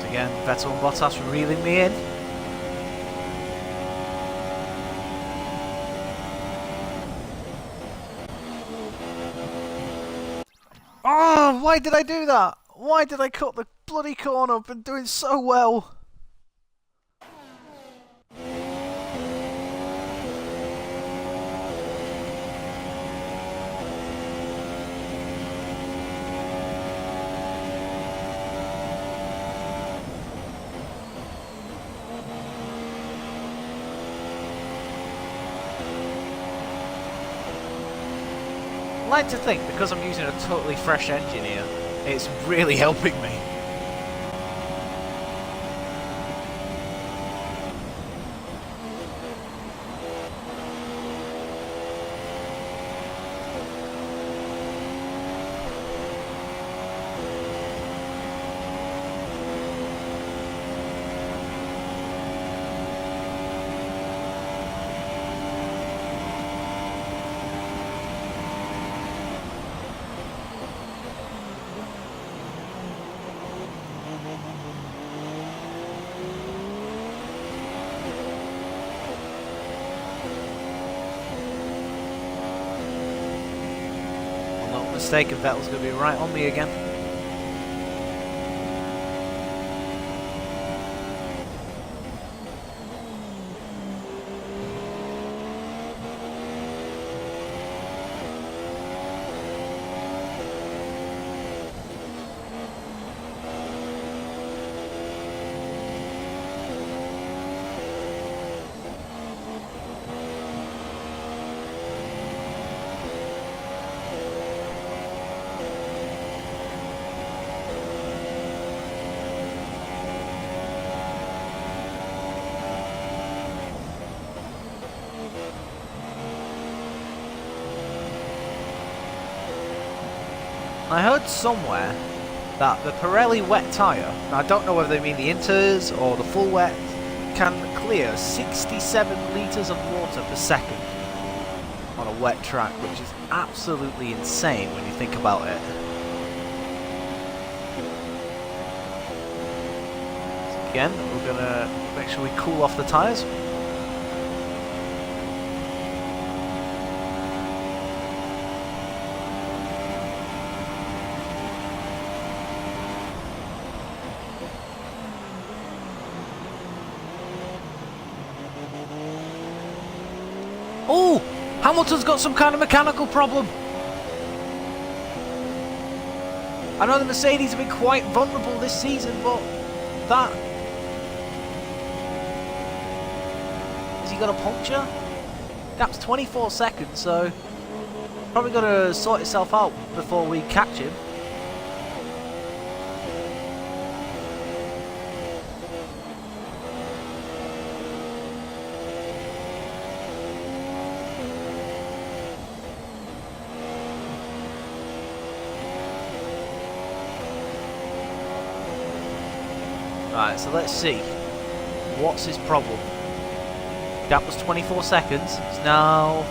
Again, Vettel and Bottas reeling me in. Oh, why did I do that? Why did I cut the bloody corner? I've been doing so well. I like to think, because I'm using a totally fresh engine here, it's really helping me. Mistaken, Vettel's going to be right on me again. I heard somewhere that the Pirelli wet tyre, I don't know whether they mean the inters or the full wet, can clear 67 litres of water per second on a wet track, which is absolutely insane when you think about it. So again, we're going to make sure we cool off the tyres. Oh! Hamilton's got some kind of mechanical problem. I know the Mercedes have been quite vulnerable this season, but that... Has he got a puncture? Gap's 24 seconds, so probably got to sort itself out before we catch him. Right, so let's see. What's his problem? Gap was 24 seconds. It's now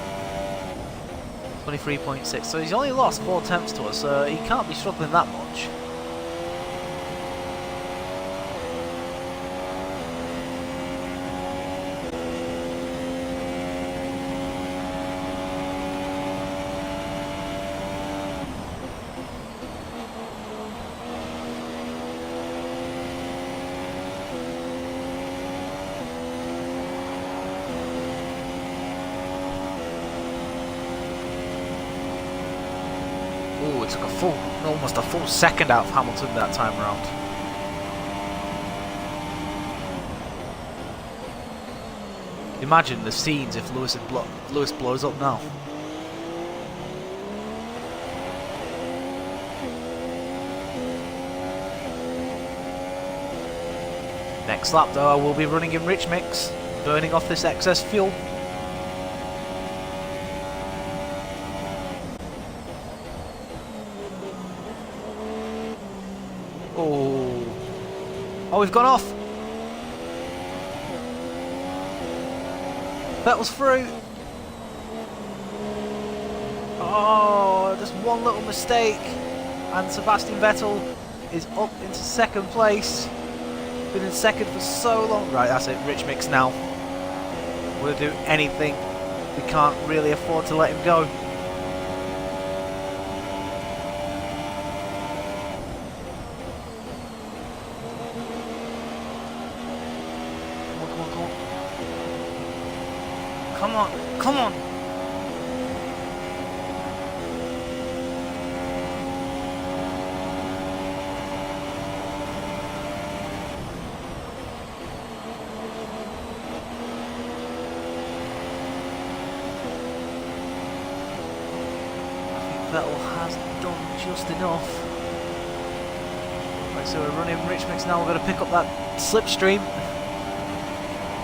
23.6. So he's only lost 4 tenths to us, so he can't be struggling that much. Ooh, it took almost a full second out of Hamilton that time around. Imagine the scenes if Lewis blows up now. Next lap though, I will be running in rich mix, burning off this excess fuel. Oh, we've gone off. Vettel's through. Oh, just one little mistake, and Sebastian Vettel is up into second place. Been in second for so long. Right, that's it. Rich mix now. We'll do anything. We can't really afford to let him go. Vettel has done just enough. Right, so we're running rich mix now. We're going to pick up that slipstream.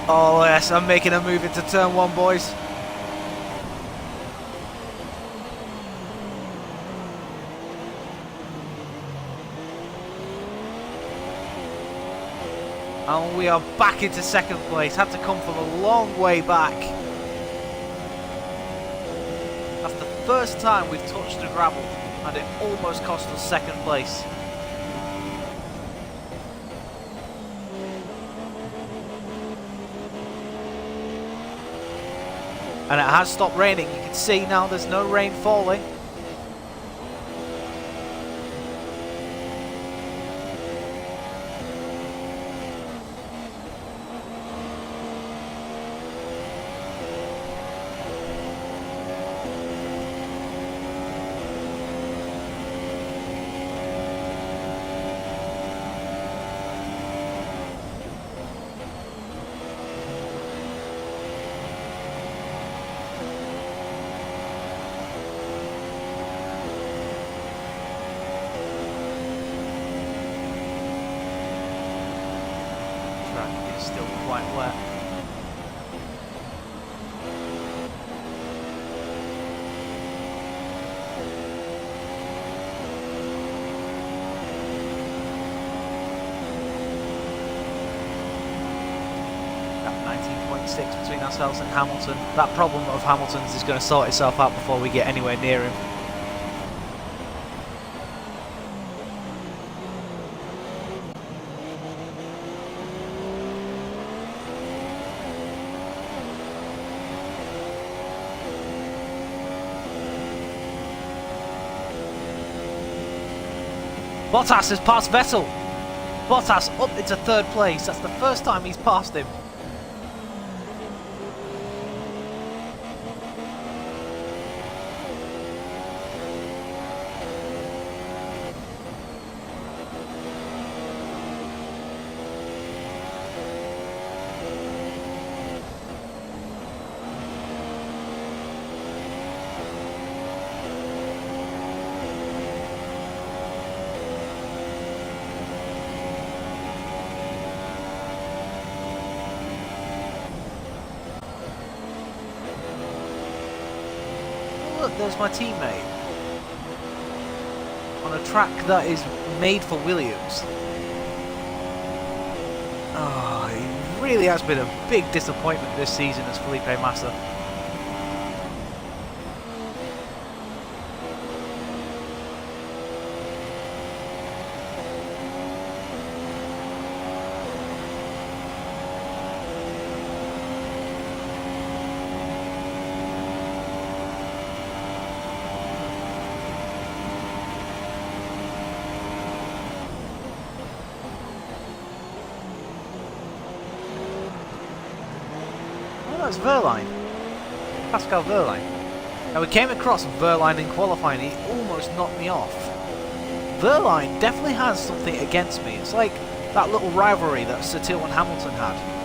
Oh yes, I'm making a move into turn 1, boys. And we are back into second place. Had to come from a long way back. That's the first time we've touched the gravel, and it almost cost us second place. And it has stopped raining. You can see now there's no rain falling. Still quite wet. That 19.6 between ourselves and Hamilton. That problem of Hamilton's is going to sort itself out before we get anywhere near him. Bottas has passed Vettel. Bottas up into third place. That's the first time he's passed him. Look, there's my teammate on a track that is made for Williams. Oh, it really has been a big disappointment this season as Felipe Massa. That's Verline. Pascal Verline. Now we came across Verline in qualifying, he almost knocked me off. Verline definitely has something against me. It's like that little rivalry that Satil and Hamilton had.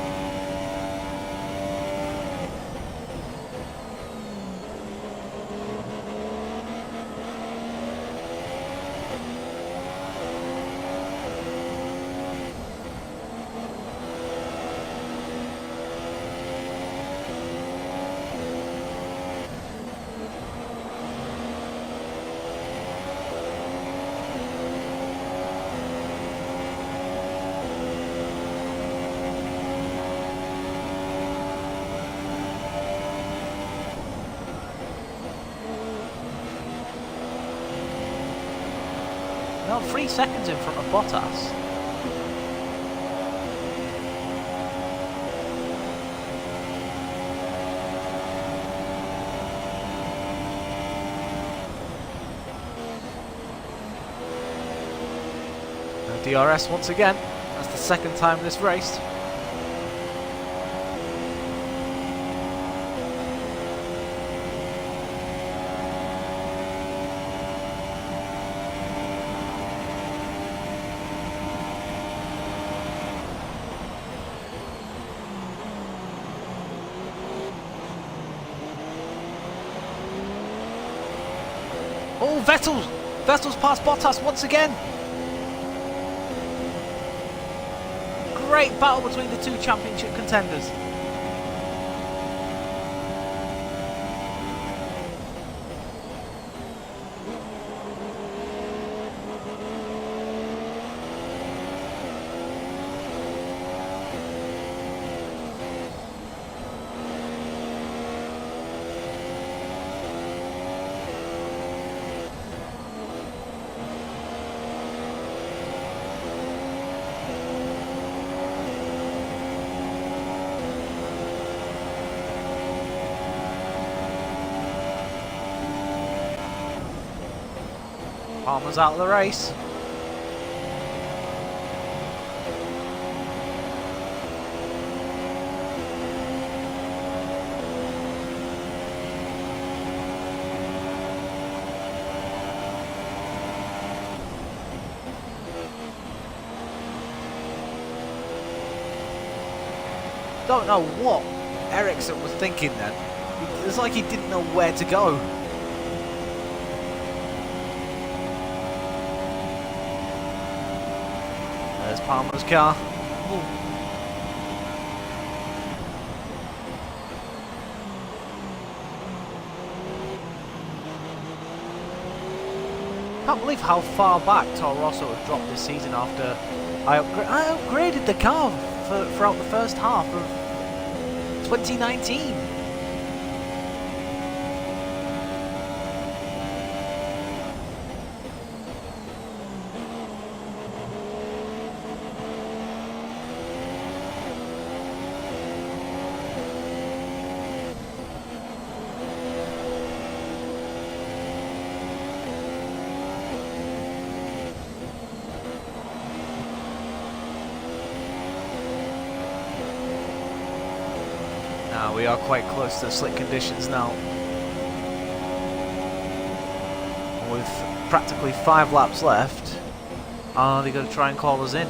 Now 3 seconds in front of Bottas. Now DRS once again. That's the second time this race. Oh, Vettel's past Bottas once again. Great battle between the two championship contenders. Palmer's out of the race. Don't know what Ericsson was thinking then. It's like he didn't know where to go. There's Palmer's car. Ooh. Can't believe how far back Toro Rosso has dropped this season after I upgraded the car throughout the first half of 2019. We are quite close to slick conditions now. With practically 5 laps left, are they going to try and call us in?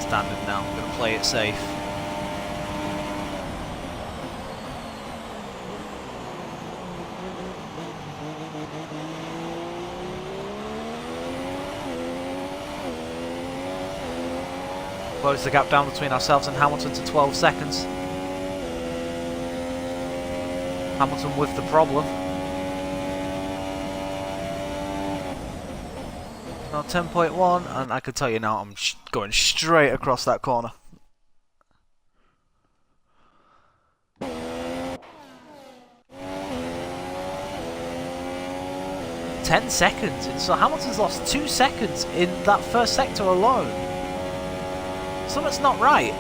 Standard now, I'm going to play it safe. Close the gap down between ourselves and Hamilton to 12 seconds. Hamilton with the problem. Now 10.1, and I can tell you now I'm going straight across that corner. 10 seconds, so Hamilton's lost 2 seconds in that first sector alone. Something's not right.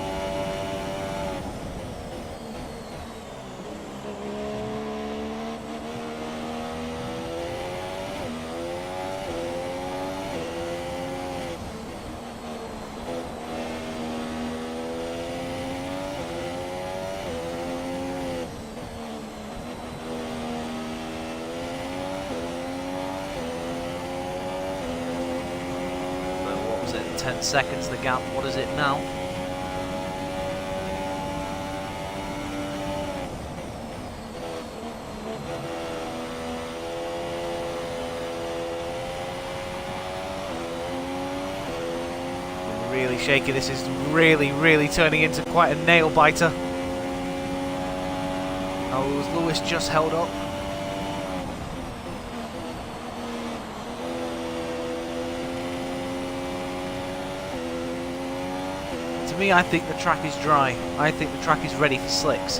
What was it? 10 seconds the gap. What is it now? Really shaky. This is really turning into quite a nail biter. Oh, Lewis just held up. To me, I think the track is dry. I think the track is ready for slicks.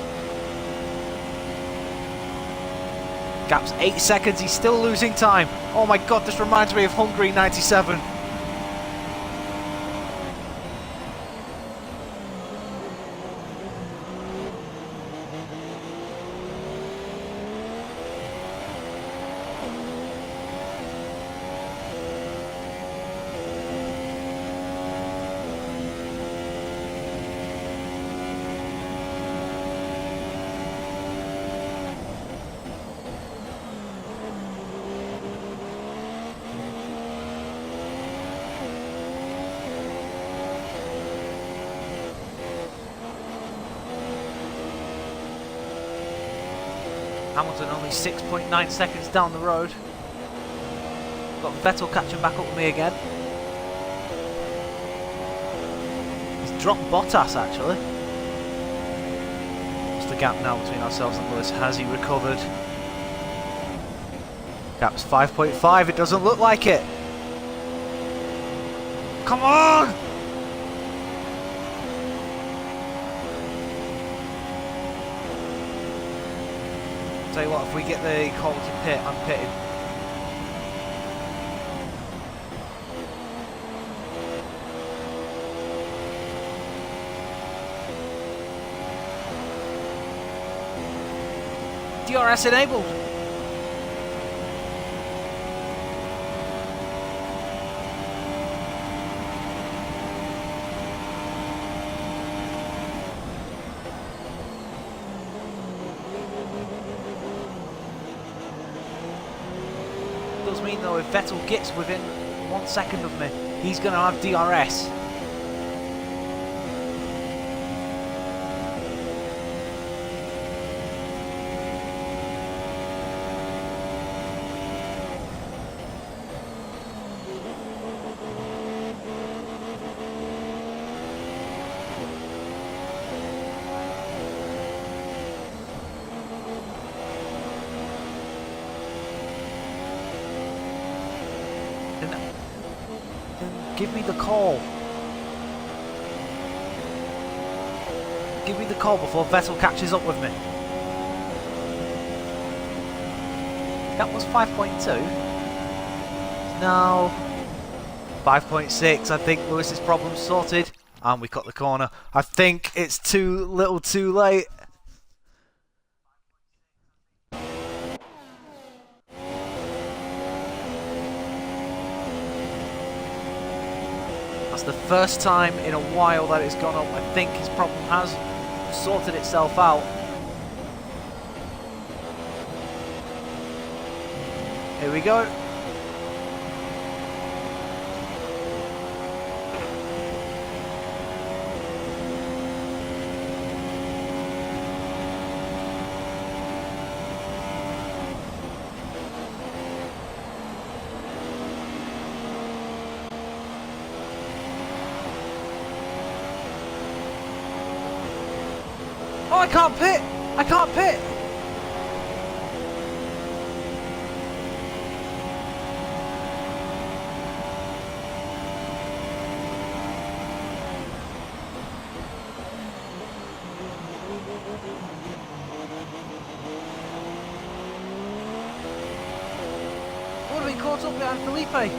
Gap's 8 seconds. He's still losing time. Oh my god, this reminds me of Hungary '97. Hamilton only 6.9 seconds down the road. Got Vettel catching back up with me again. He's dropped Bottas actually. What's the gap now between ourselves and Lewis? Has he recovered? Gap's 5.5, it doesn't look like it. Come on! Tell you what, if we get the call to pit, I'm pitting. DRS enabled. Does mean though if Vettel gets within 1 second of me, he's going to have DRS. Give me the call. Give me the call before Vettel catches up with me. That was 5.2. Now 5.6. I think Lewis's problem's sorted. And we cut the corner. I think it's too little too late. That's the first time in a while that it's gone up. I think his problem has sorted itself out. Here we go. Oh, I can't pit! I can't pit! Would have been caught up behind Felipe.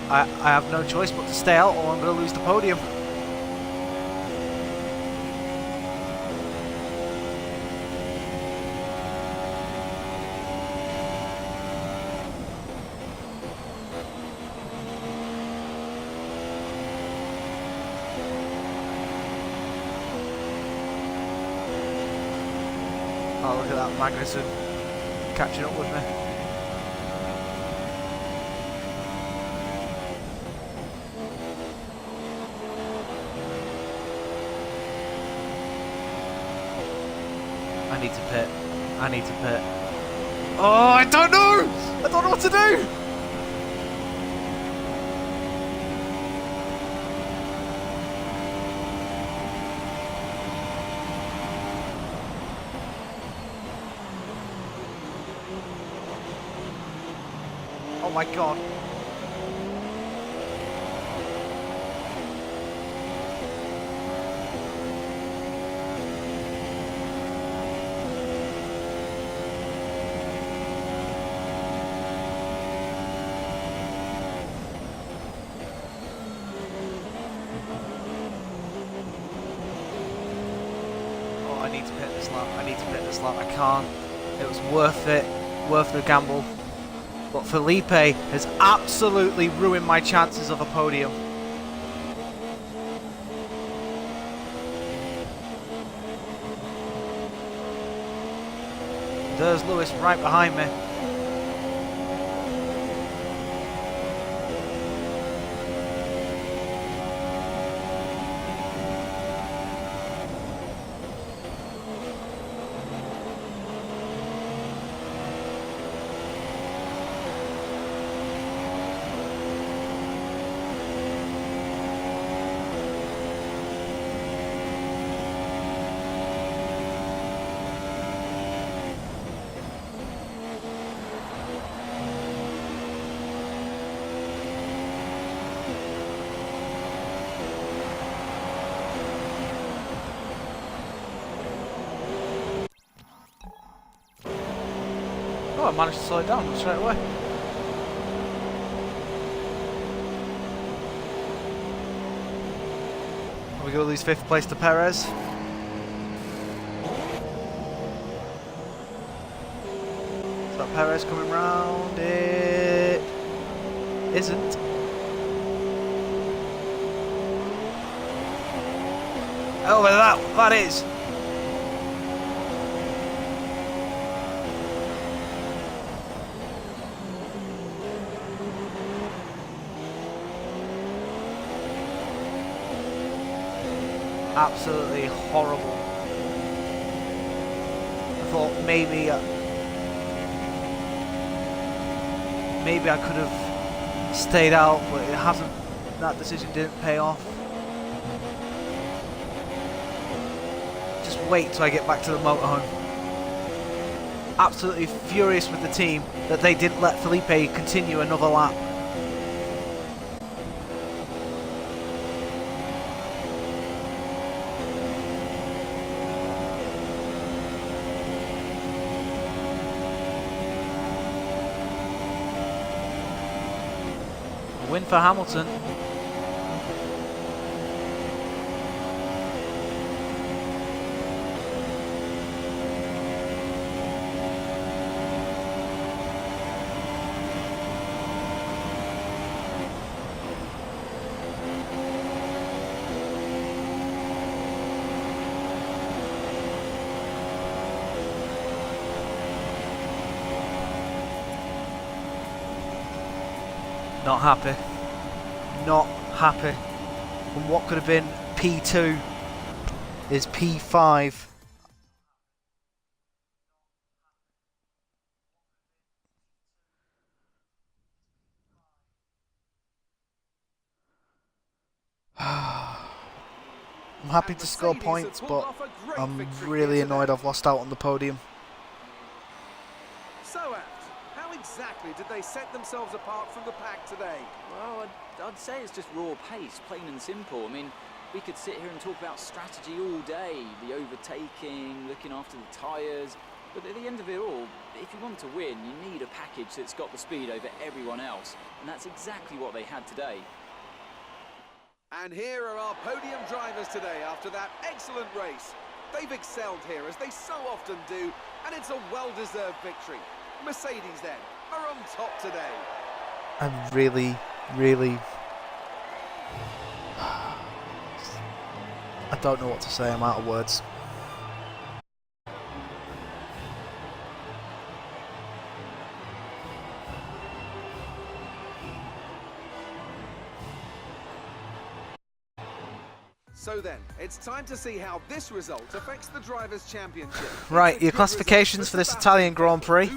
I have no choice but to stay out or I'm going to lose the podium. Oh, look at that Magnussen catching up with me. I need to pit. I need to pit. Oh, I don't know! I don't know what to do! Oh my god. I need to pit this lap. I need to pit this lap. I can't. It was worth it, worth the gamble. But Felipe has absolutely ruined my chances of a podium. There's Lewis right behind me. Oh, I managed to slow it down straight away. Are we going to lose 5th place to Perez? Is that Perez coming round? It isn't. Oh, well, that is. Absolutely horrible. I thought maybe I could have stayed out, but it hasn't. That decision didn't pay off. Just wait till I get back to the motorhome. Absolutely furious with the team that they didn't let Felipe continue another lap. Win for Hamilton. Not happy. Not happy. And what could have been P2 is P5. I'm happy to score points, but I'm really annoyed I've lost out on the podium. So, how exactly did they set themselves apart from the pack today? Well, I'd say it's just raw pace, plain and simple. I mean, we could sit here and talk about strategy all day, the overtaking, looking after the tyres, but at the end of it all, if you want to win, you need a package that's got the speed over everyone else, and that's exactly what they had today. And here are our podium drivers today after that excellent race. They've excelled here, as they so often do, and it's a well-deserved victory. Mercedes, then, are on top today. I'm really... I don't know what to say, I'm out of words. So then, it's time to see how this result affects the Drivers' Championship. Right, your classifications for this Italian Grand Prix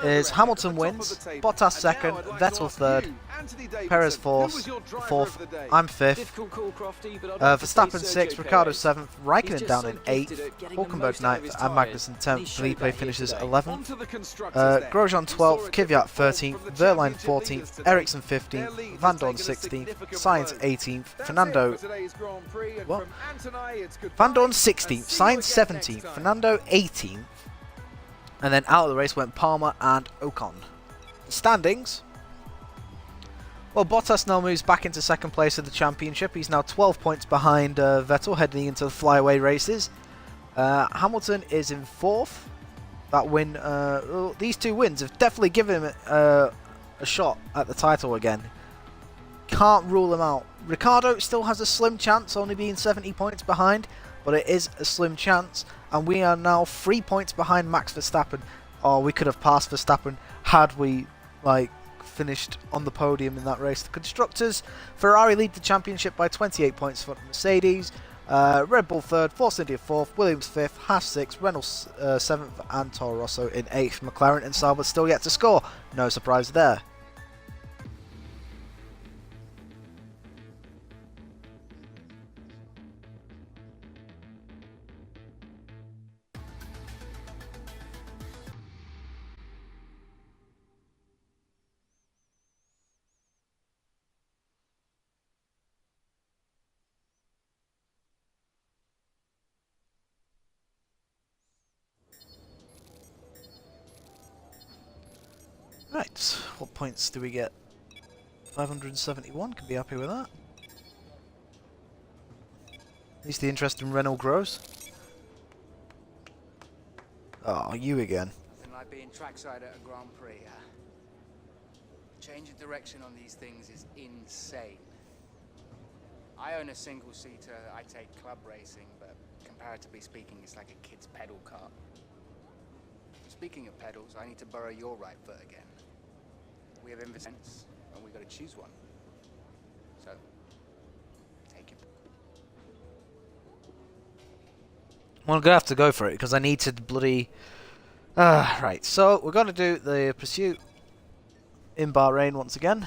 is Hamilton wins, Bottas second, Vettel third, Perez fourth, I'm fifth, Verstappen sixth, Ricciardo seventh, Raikkonen down in eighth, Hulkenberg ninth, and Magnussen 10th. Felipe finishes 11th, Grosjean 12th, Kvyat 13th, Verline 14th, Ericsson 15th, Van Dorn 16th, Sainz 18th, Fernando... What? Van Dorn 16th, Sainz 17th, Fernando 18th, and then out of the race went Palmer and Ocon. Standings. Well, Bottas now moves back into second place of the championship. He's now 12 points behind Vettel heading into the flyaway races. Hamilton is in fourth. that win. These 2 wins have definitely given him a shot at the title again. Can't rule him out. Ricciardo still has a slim chance, only being 70 points behind, but it is a slim chance, and we are now 3 points behind Max Verstappen. Oh, we could have passed Verstappen had we finished on the podium in that race. The constructors, Ferrari lead the championship by 28 points for Mercedes, Red Bull 3rd, Force India 4th, Williams 5th, Haas 6th, Reynolds 7th, and Toro Rosso in 8th. McLaren and Sauber still yet to score. No surprise there. Right, what points do we get? 571, can be happy with that. At least the interest in Renault grows. Oh, you again. Nothing like being trackside at a Grand Prix, huh? Change of direction on these things is insane. I own a single-seater, I take club racing, but comparatively speaking, it's like a kid's pedal cart. Speaking of pedals, I need to borrow your right foot again. We have investments, and we've got to choose one. So, take it. Well, I'm going to have to go for it, because I need to bloody... right, so we're going to do the pursuit in Bahrain once again.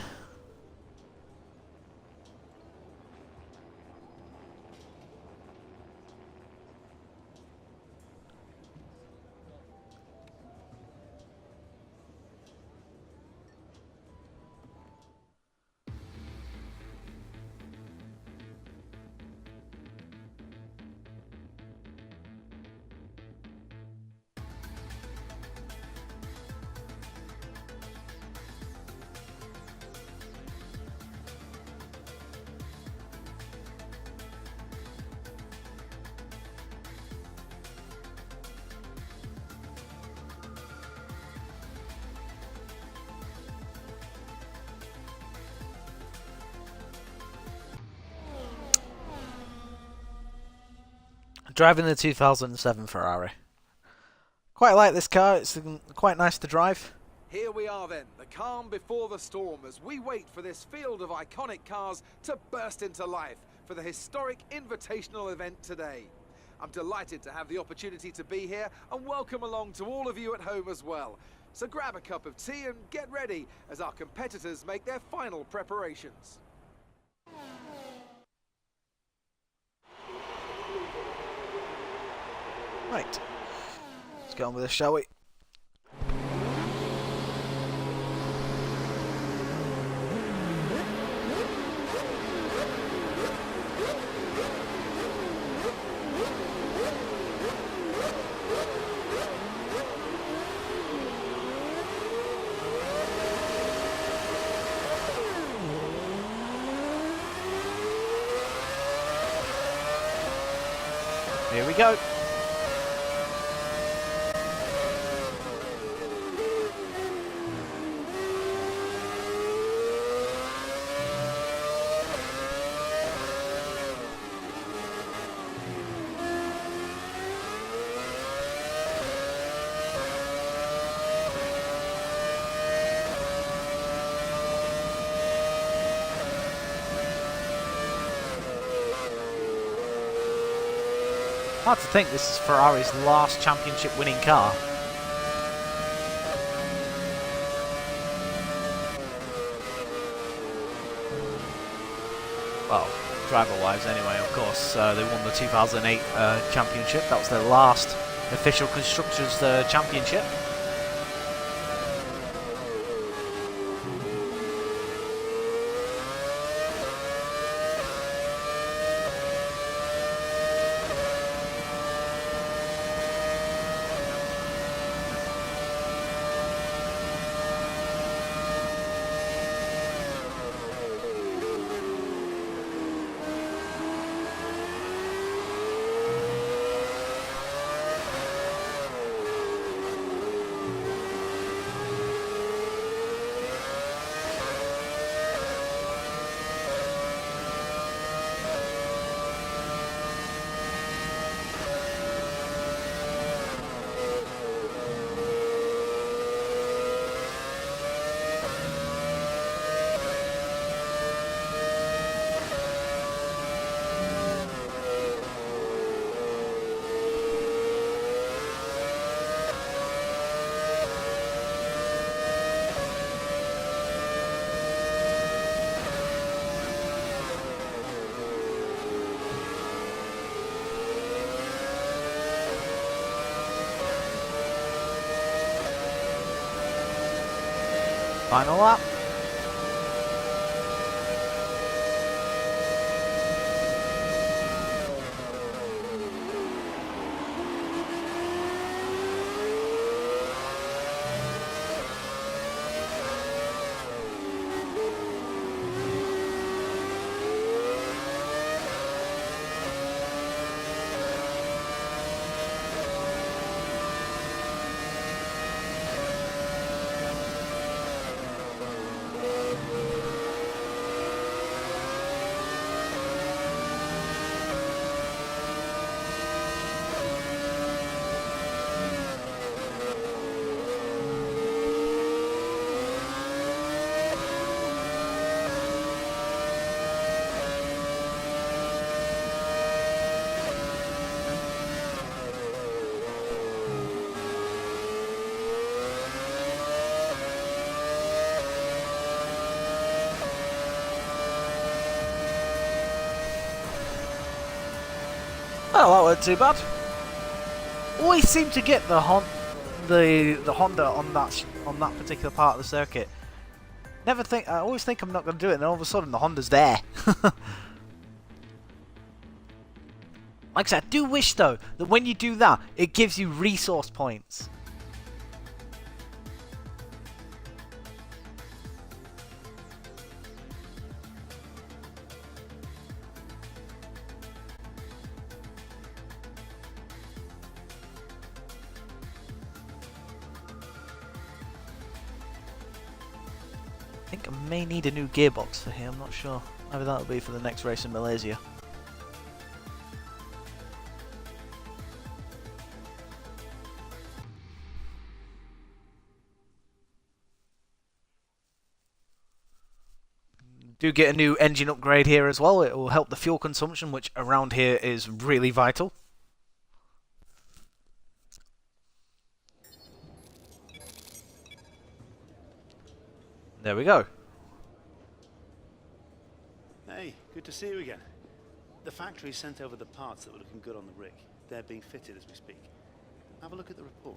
Driving the 2007 Ferrari. Quite like this car, it's quite nice to drive. Here we are then, the calm before the storm, as we wait for this field of iconic cars to burst into life for the historic invitational event today. I'm delighted to have the opportunity to be here and welcome along to all of you at home as well. So grab a cup of tea and get ready as our competitors make their final preparations. Right, let's get on with this, shall we? Here we go. Hard to think this is Ferrari's last championship winning car. Well, driver-wise anyway, of course. They won the 2008 championship. That was their last official Constructors' championship. Final lap. Well, that wasn't too bad. Always seem to get the Honda on that particular part of the circuit. I always think I'm not going to do it, and then all of a sudden the Honda's there. Like I said, I do wish though that when you do that, it gives you resource points. I think I may need a new gearbox for here, I'm not sure. Maybe that'll be for the next race in Malaysia. Do get a new engine upgrade here as well. It will help the fuel consumption, which around here is really vital. There we go. Hey, good to see you again. The factory sent over the parts that were looking good on the rig. They're being fitted as we speak. Have a look at the report.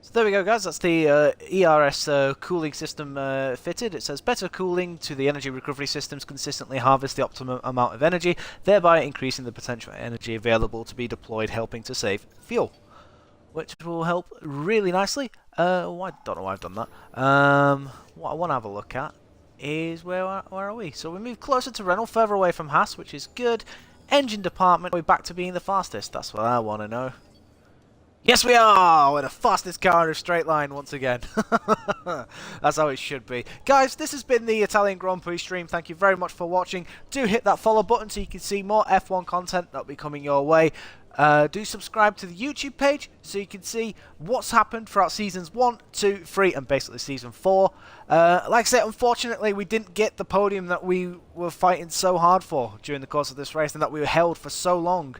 So there we go, guys. That's the ERS cooling system fitted. It says better cooling to the energy recovery systems consistently harvest the optimum amount of energy, thereby increasing the potential energy available to be deployed, helping to save fuel, which will help really nicely. I don't know why I've done that. What I want to have a look at is where are we? So we move closer to Renault, further away from Haas, which is good. Engine department, we're back to being the fastest. That's what I want to know. Yes, we are! We're the fastest car in a straight line once again. That's how it should be. Guys, this has been the Italian Grand Prix stream. Thank you very much for watching. Do hit that follow button so you can see more F1 content that will be coming your way. Do subscribe to the YouTube page so you can see what's happened throughout seasons 1, 2, 3 and basically season 4. Like I said, unfortunately we didn't get the podium that we were fighting so hard for during the course of this race and that we were held for so long.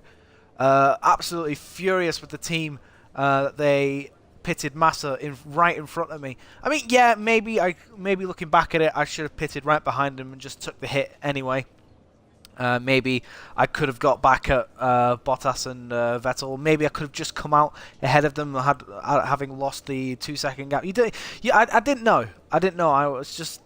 Absolutely furious with the team. They pitted Massa right in front of me. I mean, yeah, maybe looking back at it, I should have pitted right behind him and just took the hit anyway. Maybe I could have got back at Bottas and Vettel. Maybe I could have just come out ahead of them, having lost the 2-second gap. I didn't know. I was just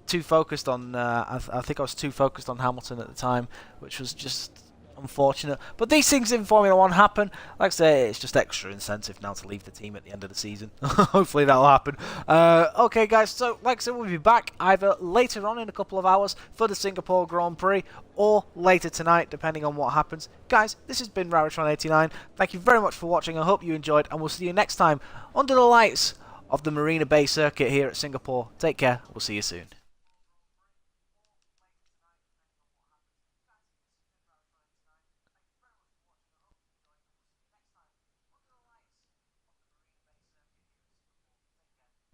too focused on. I think I was too focused on Hamilton at the time, which was just unfortunate. But these things in Formula 1 happen. Like I say, it's just extra incentive now to leave the team at the end of the season. Hopefully that'll happen. Okay, guys, so like I said, we'll be back either later on in a couple of hours for the Singapore Grand Prix or later tonight, depending on what happens. Guys, this has been Raritron89. Thank you very much for watching. I hope you enjoyed, and we'll see you next time under the lights of the Marina Bay Circuit here at Singapore. Take care. We'll see you soon.